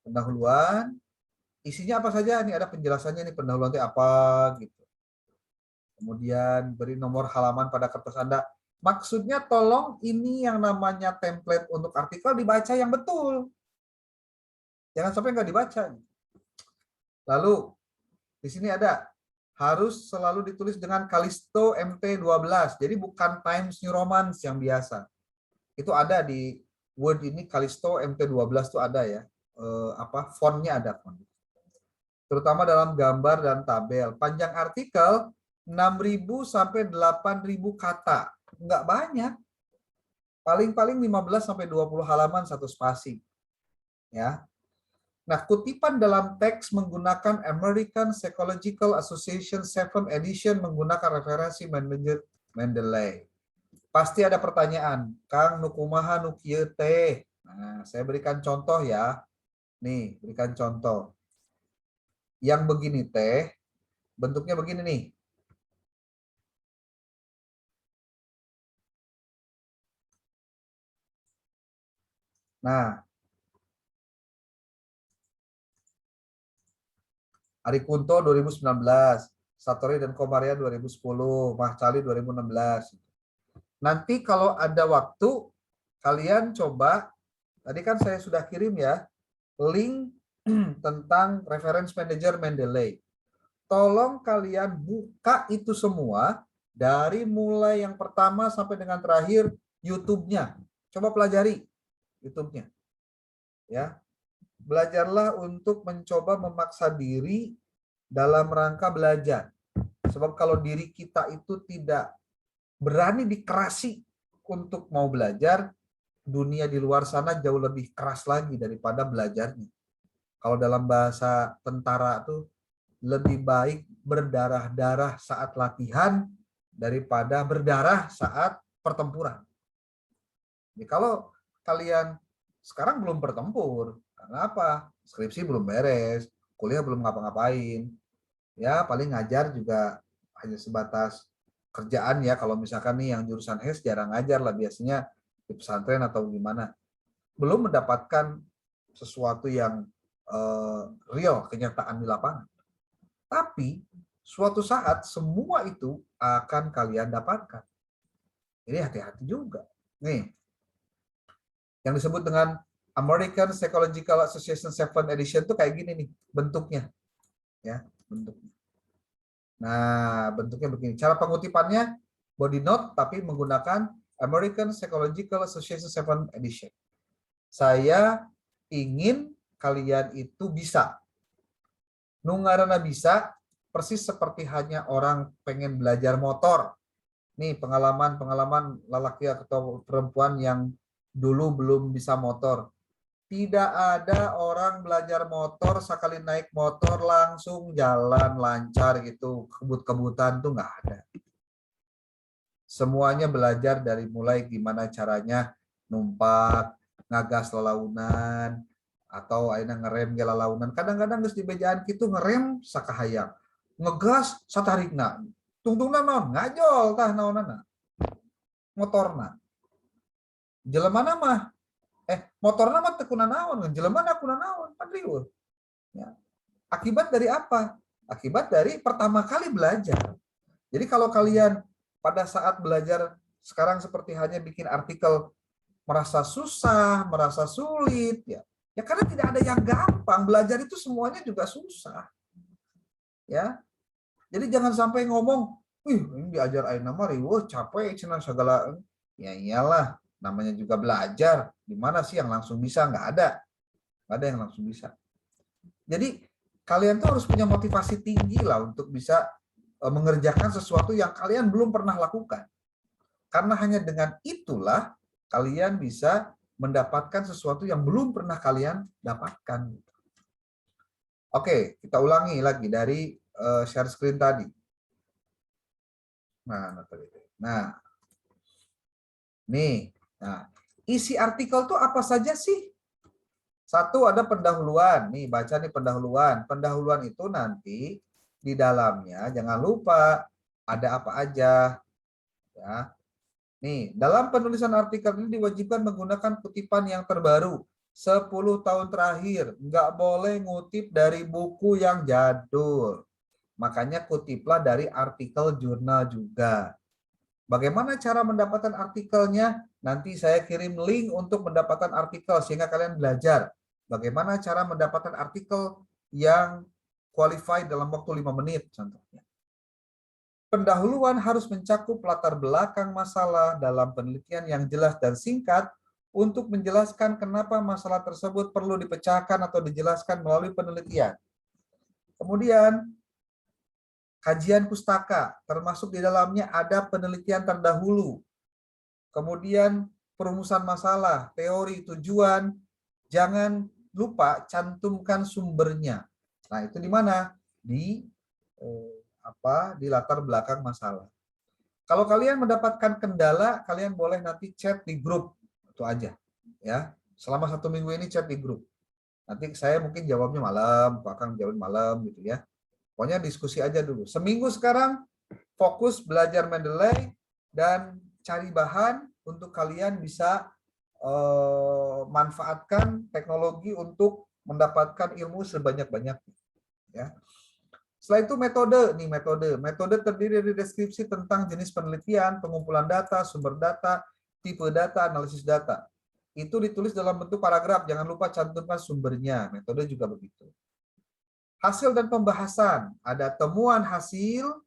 Pendahuluan, isinya apa saja? Ini ada penjelasannya nih, pendahuluan itu apa gitu. Kemudian beri nomor halaman pada kertas Anda. Maksudnya tolong ini yang namanya template untuk artikel dibaca yang betul. Jangan sampai nggak dibaca. Lalu di sini ada harus selalu ditulis dengan Callisto MT12. Jadi bukan Times New Roman yang biasa. Itu ada di Word ini Callisto MT12 itu ada ya. Fontnya ada font. Terutama dalam gambar dan tabel. Panjang artikel 6.000 sampai 8.000 kata. Nggak banyak. Paling-paling 15 sampai 20 halaman satu spasi. Ya. Nah, kutipan dalam teks menggunakan American Psychological Association 7 edition menggunakan referensi Mendeley. Pasti ada pertanyaan, Kang nukumaha nu kieu teh. Nah, saya berikan contoh ya. Nih, berikan contoh. Yang begini teh, bentuknya begini nih. Nah, Ari Kunto 2019, Satori dan Komaria 2010, Mahcali 2016. Nanti kalau ada waktu, kalian coba, tadi kan saya sudah kirim ya, link tentang reference manager Mendeley. Tolong kalian buka itu semua, dari mulai yang pertama sampai dengan terakhir, YouTube-nya. Coba pelajari YouTube-nya. Ya. Belajarlah untuk mencoba memaksa diri dalam rangka belajar. Sebab kalau diri kita itu tidak berani dikerasi untuk mau belajar, dunia di luar sana jauh lebih keras lagi daripada belajarnya. Kalau dalam bahasa tentara tuh lebih baik berdarah-darah saat latihan daripada berdarah saat pertempuran. Jadi kalau kalian sekarang belum bertempur, karena apa? Skripsi belum beres, kuliah belum ngapa-ngapain. Ya, paling ngajar juga hanya sebatas kerjaan ya. Kalau misalkan nih yang jurusan HES jarang ngajar lah, biasanya di pesantren atau gimana. Belum mendapatkan sesuatu yang real, kenyataan di lapangan. Tapi suatu saat semua itu akan kalian dapatkan. Jadi hati-hati juga. Nih, yang disebut dengan American Psychological Association 7 edition itu kayak gini nih bentuknya. Ya, bentuknya. Nah, bentuknya begini. Cara pengutipannya body note tapi menggunakan American Psychological Association 7 edition. Saya ingin kalian itu bisa. Nungarana bisa persis seperti hanya orang pengen belajar motor. Nih pengalaman-pengalaman lelaki atau perempuan yang dulu belum bisa motor. Tidak ada orang belajar motor sekali naik motor langsung jalan lancar gitu, kebut-kebutan tuh nggak ada. Semuanya belajar dari mulai gimana caranya numpak, ngagas lelaunan, atau aina ngerem ge lalaunan. Kadang-kadang geus di bejaan kitu ngerem sakahayang. Ngegas satarikna. Tungtungna naon? Ngajol tah naonana. Motorna. Jelemana mah motorna mah teu kunaon, jelemana kunaon, padriweuh. Ya. Akibat dari apa? Akibat dari pertama kali belajar. Jadi kalau kalian pada saat belajar sekarang seperti hanya bikin artikel merasa susah, merasa sulit, ya karena tidak ada yang gampang. Belajar itu semuanya juga susah. Ya. Jadi jangan sampai ngomong, ini diajar ayeuna mah riweuh capek cenah segala. Ya iyalah, namanya juga belajar. Di mana sih yang langsung bisa? Nggak ada. Nggak ada yang langsung bisa. Jadi kalian tuh harus punya motivasi tinggi lah untuk bisa mengerjakan sesuatu yang kalian belum pernah lakukan. Karena hanya dengan itulah kalian bisa mendapatkan sesuatu yang belum pernah kalian dapatkan. Oke, kita ulangi lagi dari share screen tadi. Nah, nih, isi artikel tuh apa saja sih? Satu, ada pendahuluan. Nih, baca nih pendahuluan. Pendahuluan itu nanti di dalamnya jangan lupa ada apa aja. Ya. Nih, dalam penulisan artikel ini diwajibkan menggunakan kutipan yang terbaru. 10 tahun terakhir. Nggak boleh ngutip dari buku yang jadul. Makanya kutiplah dari artikel jurnal juga. Bagaimana cara mendapatkan artikelnya? Nanti saya kirim link untuk mendapatkan artikel sehingga kalian belajar bagaimana cara mendapatkan artikel yang qualified dalam waktu 5 menit contohnya. Pendahuluan harus mencakup latar belakang masalah dalam penelitian yang jelas dan singkat untuk menjelaskan kenapa masalah tersebut perlu dipecahkan atau dijelaskan melalui penelitian. Kemudian kajian pustaka, termasuk di dalamnya ada penelitian terdahulu. Kemudian perumusan masalah, teori, tujuan, jangan lupa cantumkan sumbernya. Nah, itu di mana? Di di latar belakang masalah. Kalau kalian mendapatkan kendala, kalian boleh nanti chat di grup. Itu aja. Ya. Selama 1 minggu ini chat di grup. Nanti saya mungkin jawabnya malam, Pak Kang jawabin malam gitu ya. Pokoknya diskusi aja dulu. Seminggu sekarang fokus belajar Mendeley dan cari bahan untuk kalian bisa manfaatkan teknologi untuk mendapatkan ilmu sebanyak-banyaknya. Ya. Setelah itu metode terdiri dari deskripsi tentang jenis penelitian, pengumpulan data, sumber data, tipe data, analisis data. Itu ditulis dalam bentuk paragraf, jangan lupa cantumkan sumbernya. Metode juga begitu. Hasil dan pembahasan, ada temuan hasil,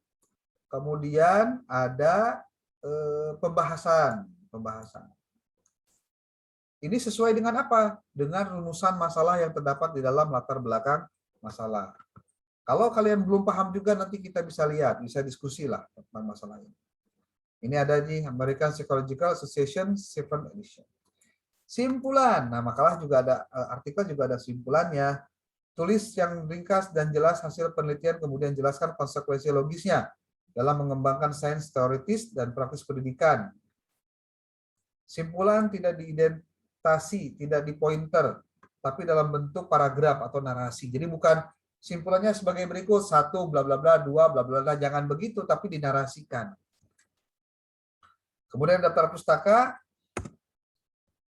kemudian ada pembahasan. Ini sesuai dengan apa? Dengan rumusan masalah yang terdapat di dalam latar belakang masalah. Kalau kalian belum paham juga nanti kita bisa lihat, bisa diskusi lah tentang masalah ini. Ini ada di American Psychological Association 7th edition. Simpulan, nah makalah juga ada, artikel juga ada simpulannya. Tulis yang ringkas dan jelas hasil penelitian, kemudian jelaskan konsekuensi logisnya dalam mengembangkan sains teoritis dan praktis pendidikan. Simpulan tidak diidentasi, tidak dipointer, tapi dalam bentuk paragraf atau narasi. Jadi bukan simpulannya sebagai berikut, 1 bla bla bla, 2 bla bla bla, jangan begitu, tapi dinarasikan. Kemudian daftar pustaka,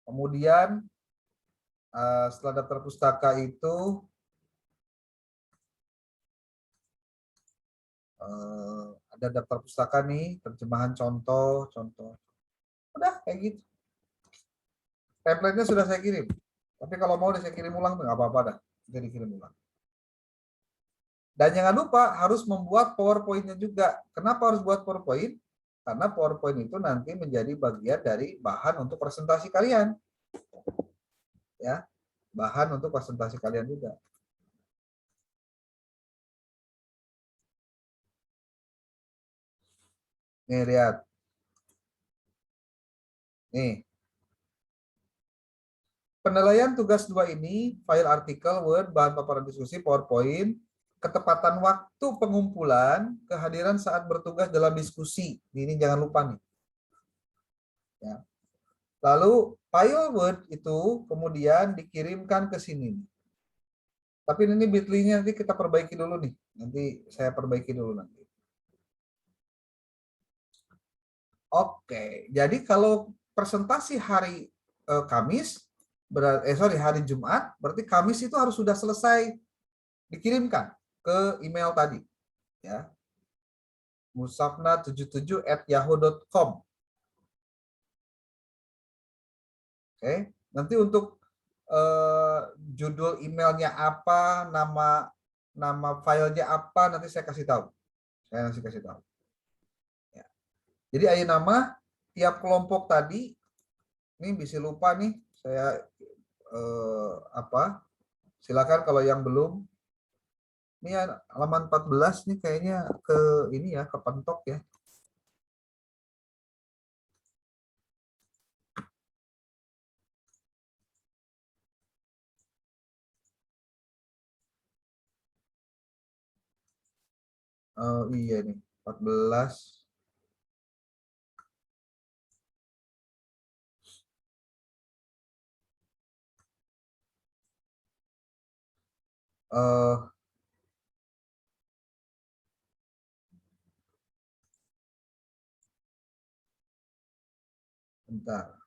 kemudian setelah daftar pustaka itu ada daftar pustaka nih, terjemahan contoh. Udah kayak gitu. Template-nya sudah saya kirim. Tapi kalau mau saya kirim ulang nggak apa-apa dah. Jadi kirim ulang. Dan jangan lupa harus membuat PowerPoint-nya juga. Kenapa harus buat PowerPoint? Karena PowerPoint itu nanti menjadi bagian dari bahan untuk presentasi kalian. Ya, bahan untuk presentasi kalian juga. Nih lihat. Nih. Penilaian tugas 2 ini, file artikel, Word, bahan paparan diskusi, PowerPoint, ketepatan waktu pengumpulan, kehadiran saat bertugas dalam diskusi. Ini jangan lupa nih. Ya. Lalu file Word itu kemudian dikirimkan ke sini. Tapi ini bit.ly-nya nanti kita perbaiki dulu nih. Nanti saya perbaiki dulu nanti. Oke, jadi kalau presentasi hari Kamis, hari Jumat, berarti Kamis itu harus sudah selesai dikirimkan ke email tadi. Ya. musafna77@yahoo.com. Oke, nanti untuk judul emailnya apa, nama filenya apa, nanti saya kasih tahu. Saya nanti kasih tahu. Ya. Jadi ayo nama tiap kelompok tadi, ini bisa lupa nih, saya silakan kalau yang belum. Ini halaman 14 nih kayaknya ke ini ya, kepentok ya. Oh iya nih, 14. Bentar.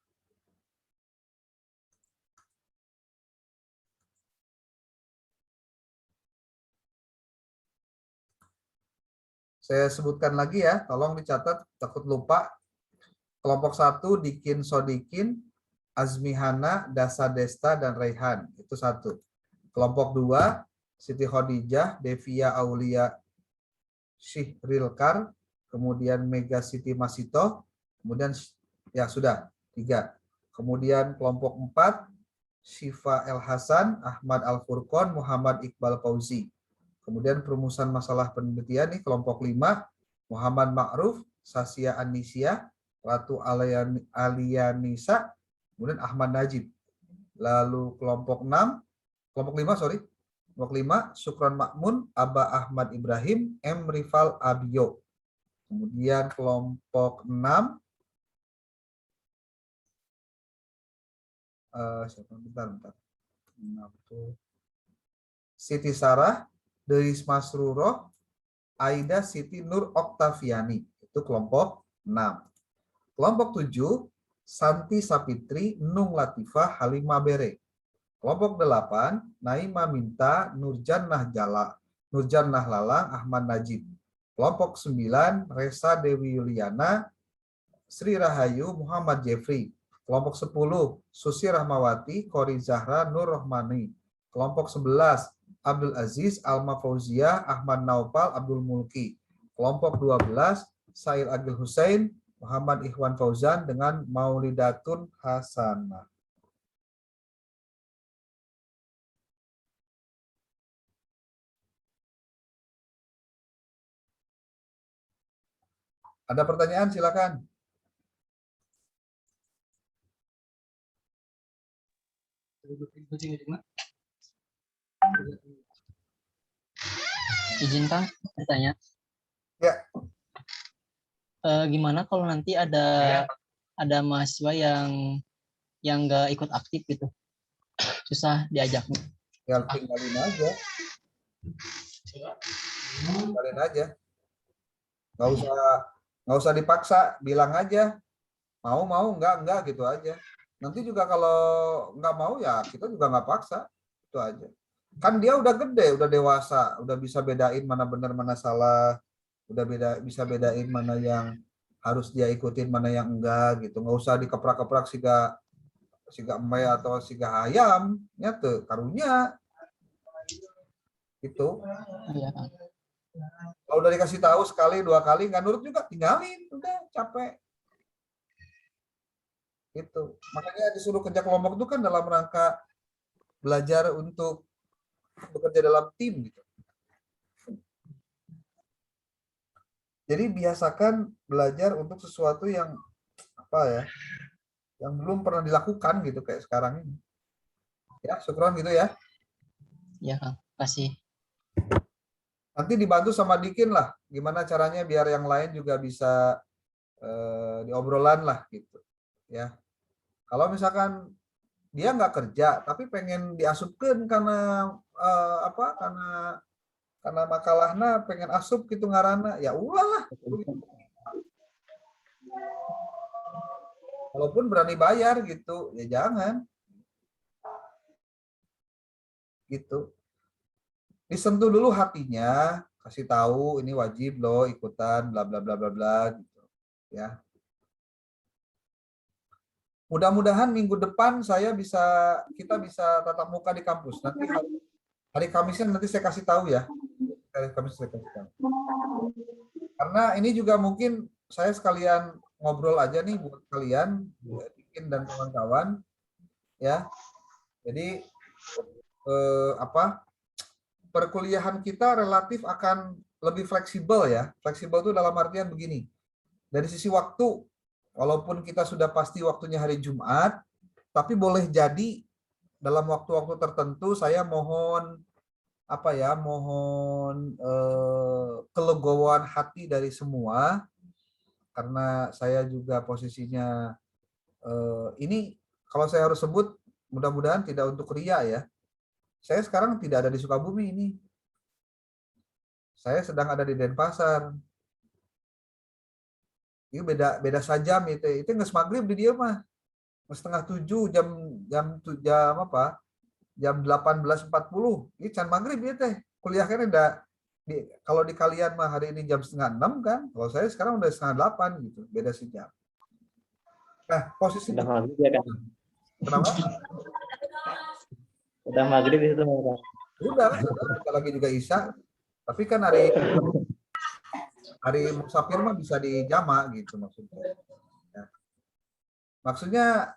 Saya sebutkan lagi ya, tolong dicatat, takut lupa. Kelompok 1 Dikin Sodikin, Azmihana, Dasa Desta, dan Raihan. Itu 1. Kelompok 2 Siti Khadijah, Devia Aulia Syihrilkar, kemudian Mega Siti Masito, kemudian ya sudah 3. Kemudian kelompok 4 Syifa El Hasan, Ahmad Al Furqon, Muhammad Iqbal Fauzi. Kemudian perumusan masalah penelitian nih kelompok 5 Muhammad Ma'ruf, Sasya Anisia, Ratu Alianisa, kemudian Ahmad Najib. Lalu kelompok 5 Kelompok 5 Sukron Makmun, Aba Ahmad Ibrahim, M Rifal Abio. Kemudian kelompok 6 bentar. Siti Sarah, Deis Masruroh, Aida Siti Nur Oktaviani. Itu kelompok 6. Kelompok 7, Santi Sapitri, Nung Latifah, Halimah Bere. Kelompok 8, Naima Minta, Nurjannah Lalang, Ahmad Najib. Kelompok 9, Resa Dewi Yuliana, Sri Rahayu, Muhammad Jeffrey. Kelompok 10, Susi Rahmawati, Kori Zahra, Nur Rohmani. Kelompok 11, Abdul Aziz, Alma Fauzia, Ahmad Naupal, Abdul Mulki. Kelompok 12, Sail Agil Hussein, Muhammad Ikhwan Fauzan dengan Maulidatun Hasanah. Ada pertanyaan silakan. Izin Kang, bertanya. Ya. Gimana kalau nanti ada mahasiswa yang nggak ikut aktif gitu, susah diajaknya. Ya tinggalin aja. Nggak usah dipaksa, bilang aja mau enggak gitu aja. Nanti juga kalau nggak mau ya kita juga nggak paksa, itu aja. Kan dia udah gede, udah dewasa, udah bisa bedain mana benar mana salah, bisa bedain mana yang harus dia ikutin mana yang enggak gitu. Nggak usah dikeprak-keprak siga emai atau siga ayam, nyata karunya gitu. Iya Kang. Kalau udah dikasih tahu sekali 2 kali nggak nurut juga tinggalin, udah capek. Gitu. Makanya disuruh kerja kelompok itu kan dalam rangka belajar untuk bekerja dalam tim gitu. Jadi biasakan belajar untuk sesuatu yang apa ya, yang belum pernah dilakukan gitu kayak sekarang ini. Ya, syukron gitu ya. Iya Kang, kasih. Nanti dibantu sama Dikin lah, gimana caranya biar yang lain juga bisa diobrolan lah gitu. Ya, kalau misalkan dia nggak kerja tapi pengen diasupkan karena karena makalahnya pengen asup gitu ngarana, ya ulah. Walaupun berani bayar gitu, ya jangan. Gitu. Disentuh dulu hatinya, kasih tahu ini wajib loh ikutan bla bla bla bla bla gitu. Ya. Mudah-mudahan minggu depan kita bisa tatap muka di kampus. Nanti hari Kamisnya nanti saya kasih tahu ya. Hari Kamis saya kasih tahu. Karena ini juga mungkin saya sekalian ngobrol aja nih buat kalian, Dikin dan kawan-kawan, ya. Jadi perkuliahan kita relatif akan lebih fleksibel ya. Fleksibel itu dalam artian begini. Dari sisi waktu, walaupun kita sudah pasti waktunya hari Jumat, tapi boleh jadi dalam waktu-waktu tertentu saya mohon kelegowoan hati dari semua, karena saya juga posisinya ini kalau saya harus sebut mudah-mudahan tidak untuk ria ya. Saya sekarang tidak ada di Sukabumi ini. Saya sedang ada di Denpasar. Itu beda sajam itu. Itu nggak maghrib di dia mah. 6:30 jam 18.40. Ini can maghrib ya teh. Kuliah kan kalau di kalian mah hari ini jam 5:30 kan. Kalau saya sekarang udah 7:30 gitu. Beda sejam. Nah, posisi Udah maghrib ya kan? kenapa? Udah maghrib itu Kang. Sudah, kita lagi juga Isya. Tapi kan hari musafir mah bisa dijama gitu maksudnya. Ya. Maksudnya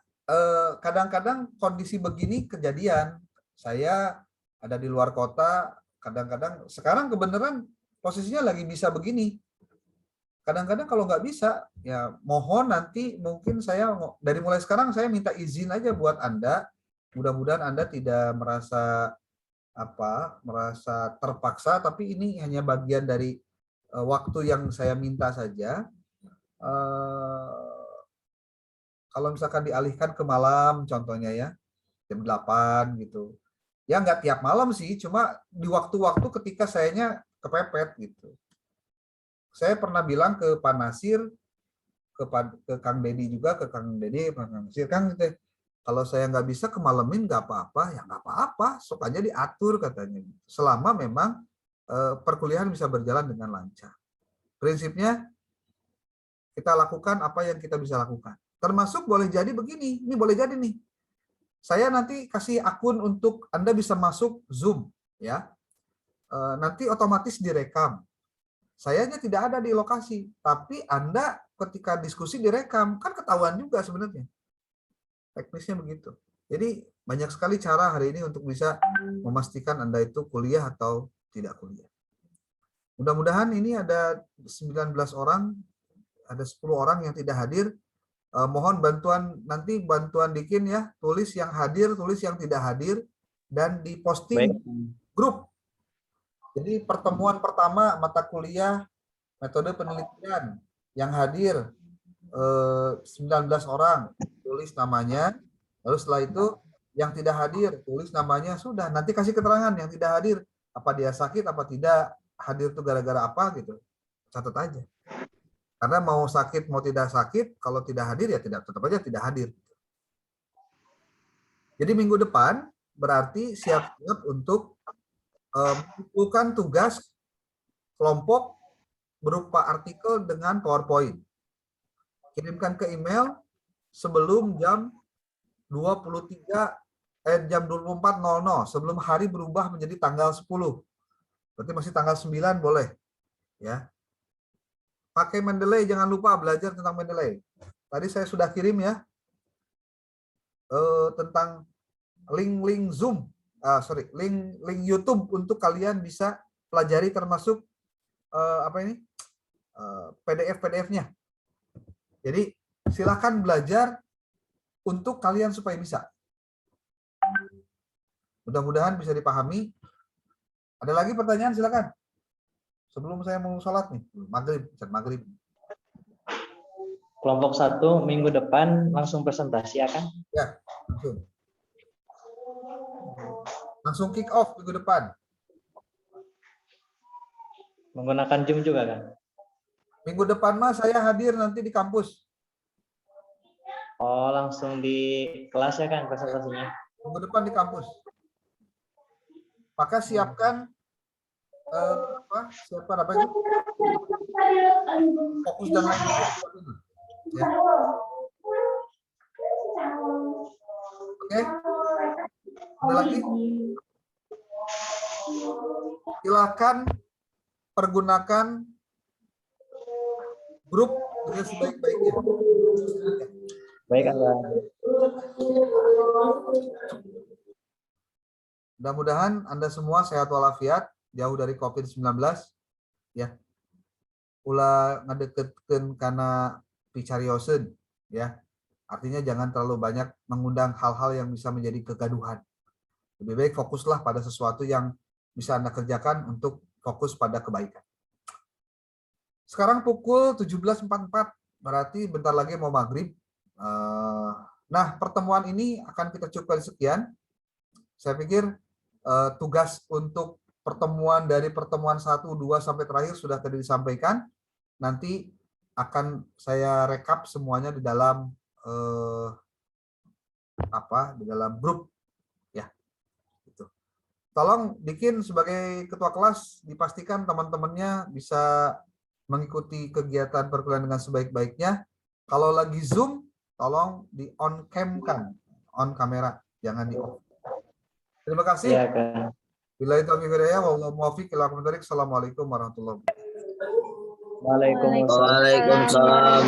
kadang-kadang kondisi begini kejadian. Saya ada di luar kota, kadang-kadang sekarang kebenaran posisinya lagi bisa begini. Kadang-kadang kalau nggak bisa, ya mohon nanti mungkin saya dari mulai sekarang saya minta izin aja buat Anda. Mudah-mudahan Anda tidak merasa merasa terpaksa, tapi ini hanya bagian dari waktu yang saya minta saja. Kalau misalkan dialihkan ke malam, contohnya ya, jam 8 gitu. Ya nggak tiap malam sih, cuma di waktu-waktu ketika sayanya kepepet gitu. Saya pernah bilang ke Pak Nasir, ke Kang Deddy juga, ke Kang Deddy, Kang Nasir, Kang gitu, kalau saya nggak bisa kemalamin nggak apa-apa, ya nggak apa-apa, sok aja diatur katanya. Selama memang perkuliahan bisa berjalan dengan lancar. Prinsipnya kita lakukan apa yang kita bisa lakukan. Termasuk boleh jadi begini, ini boleh jadi nih. Saya nanti kasih akun untuk Anda bisa masuk Zoom, ya. Nanti otomatis direkam. Sayanya tidak ada di lokasi, tapi Anda ketika diskusi direkam, kan ketahuan juga sebenarnya. Teknisnya begitu. Jadi banyak sekali cara hari ini untuk bisa memastikan Anda itu kuliah atau tidak kuliah. Mudah-mudahan ini ada 19 orang, ada 10 orang yang tidak hadir. Mohon bantuan, nanti bantuan Dikin ya, tulis yang hadir, tulis yang tidak hadir, dan diposting grup. Jadi pertemuan pertama mata kuliah metode penelitian yang hadir 19 orang, tulis namanya, lalu setelah itu yang tidak hadir tulis namanya, sudah nanti kasih keterangan yang tidak hadir, apa dia sakit apa tidak, hadir itu gara-gara apa gitu, catat aja. Karena mau sakit mau tidak sakit, kalau tidak hadir ya tidak, tetap aja tidak hadir. Jadi minggu depan berarti siap-siap untuk mengumpulkan tugas kelompok berupa artikel dengan PowerPoint. Kirimkan ke email sebelum jam 24.00, sebelum hari berubah menjadi tanggal 10. Berarti masih tanggal 9 boleh. Ya. Pakai Mendeley, jangan lupa belajar tentang Mendeley. Tadi saya sudah kirim ya. Tentang link Zoom, link YouTube untuk kalian bisa pelajari, termasuk PDF-nya. Jadi silakan belajar untuk kalian supaya bisa. Mudah-mudahan bisa dipahami. Ada lagi pertanyaan, silakan. Sebelum saya mau sholat nih, maghrib. Kelompok 1 minggu depan langsung presentasi ya kan? Ya, langsung kick off minggu depan. Menggunakan Zoom juga kan? Minggu depan mah saya hadir nanti di kampus. Oh, langsung di kelas ya kan presentasinya? Minggu depan di kampus. Maka siapkan apa itu? Fokus dan lain sebagainya. Ya. Oke. Ada lagi? Silakan pergunakan grup dengan sebaik-baiknya. Baik, Kang. Mudah-mudahan Anda semua sehat walafiat, jauh dari COVID-19. Ya. Ulah ngedeketkeun kana picarioseun, ya. Artinya jangan terlalu banyak mengundang hal-hal yang bisa menjadi kegaduhan. Lebih baik fokuslah pada sesuatu yang bisa Anda kerjakan untuk fokus pada kebaikan. Sekarang pukul 17.44, berarti bentar lagi mau maghrib. Nah, pertemuan ini akan kita cukupkan sekian. Saya pikir tugas untuk pertemuan dari pertemuan 1, 2 sampai terakhir sudah tadi disampaikan. Nanti akan saya rekap semuanya di dalam di dalam grup ya. Gitu. Tolong Dikin sebagai ketua kelas dipastikan teman-temannya bisa mengikuti kegiatan perkuliahan dengan sebaik-baiknya. Kalau lagi Zoom, tolong di on cam kan, on kamera, jangan di off. Terima kasih. Iya, Kang. Billahi taufiq wal hidayah, wallahu muwaffiq ila aqwamit thoriq. Assalamualaikum warahmatullahi wabarakatuh. Waalaikumsalam. Waalaikumsalam.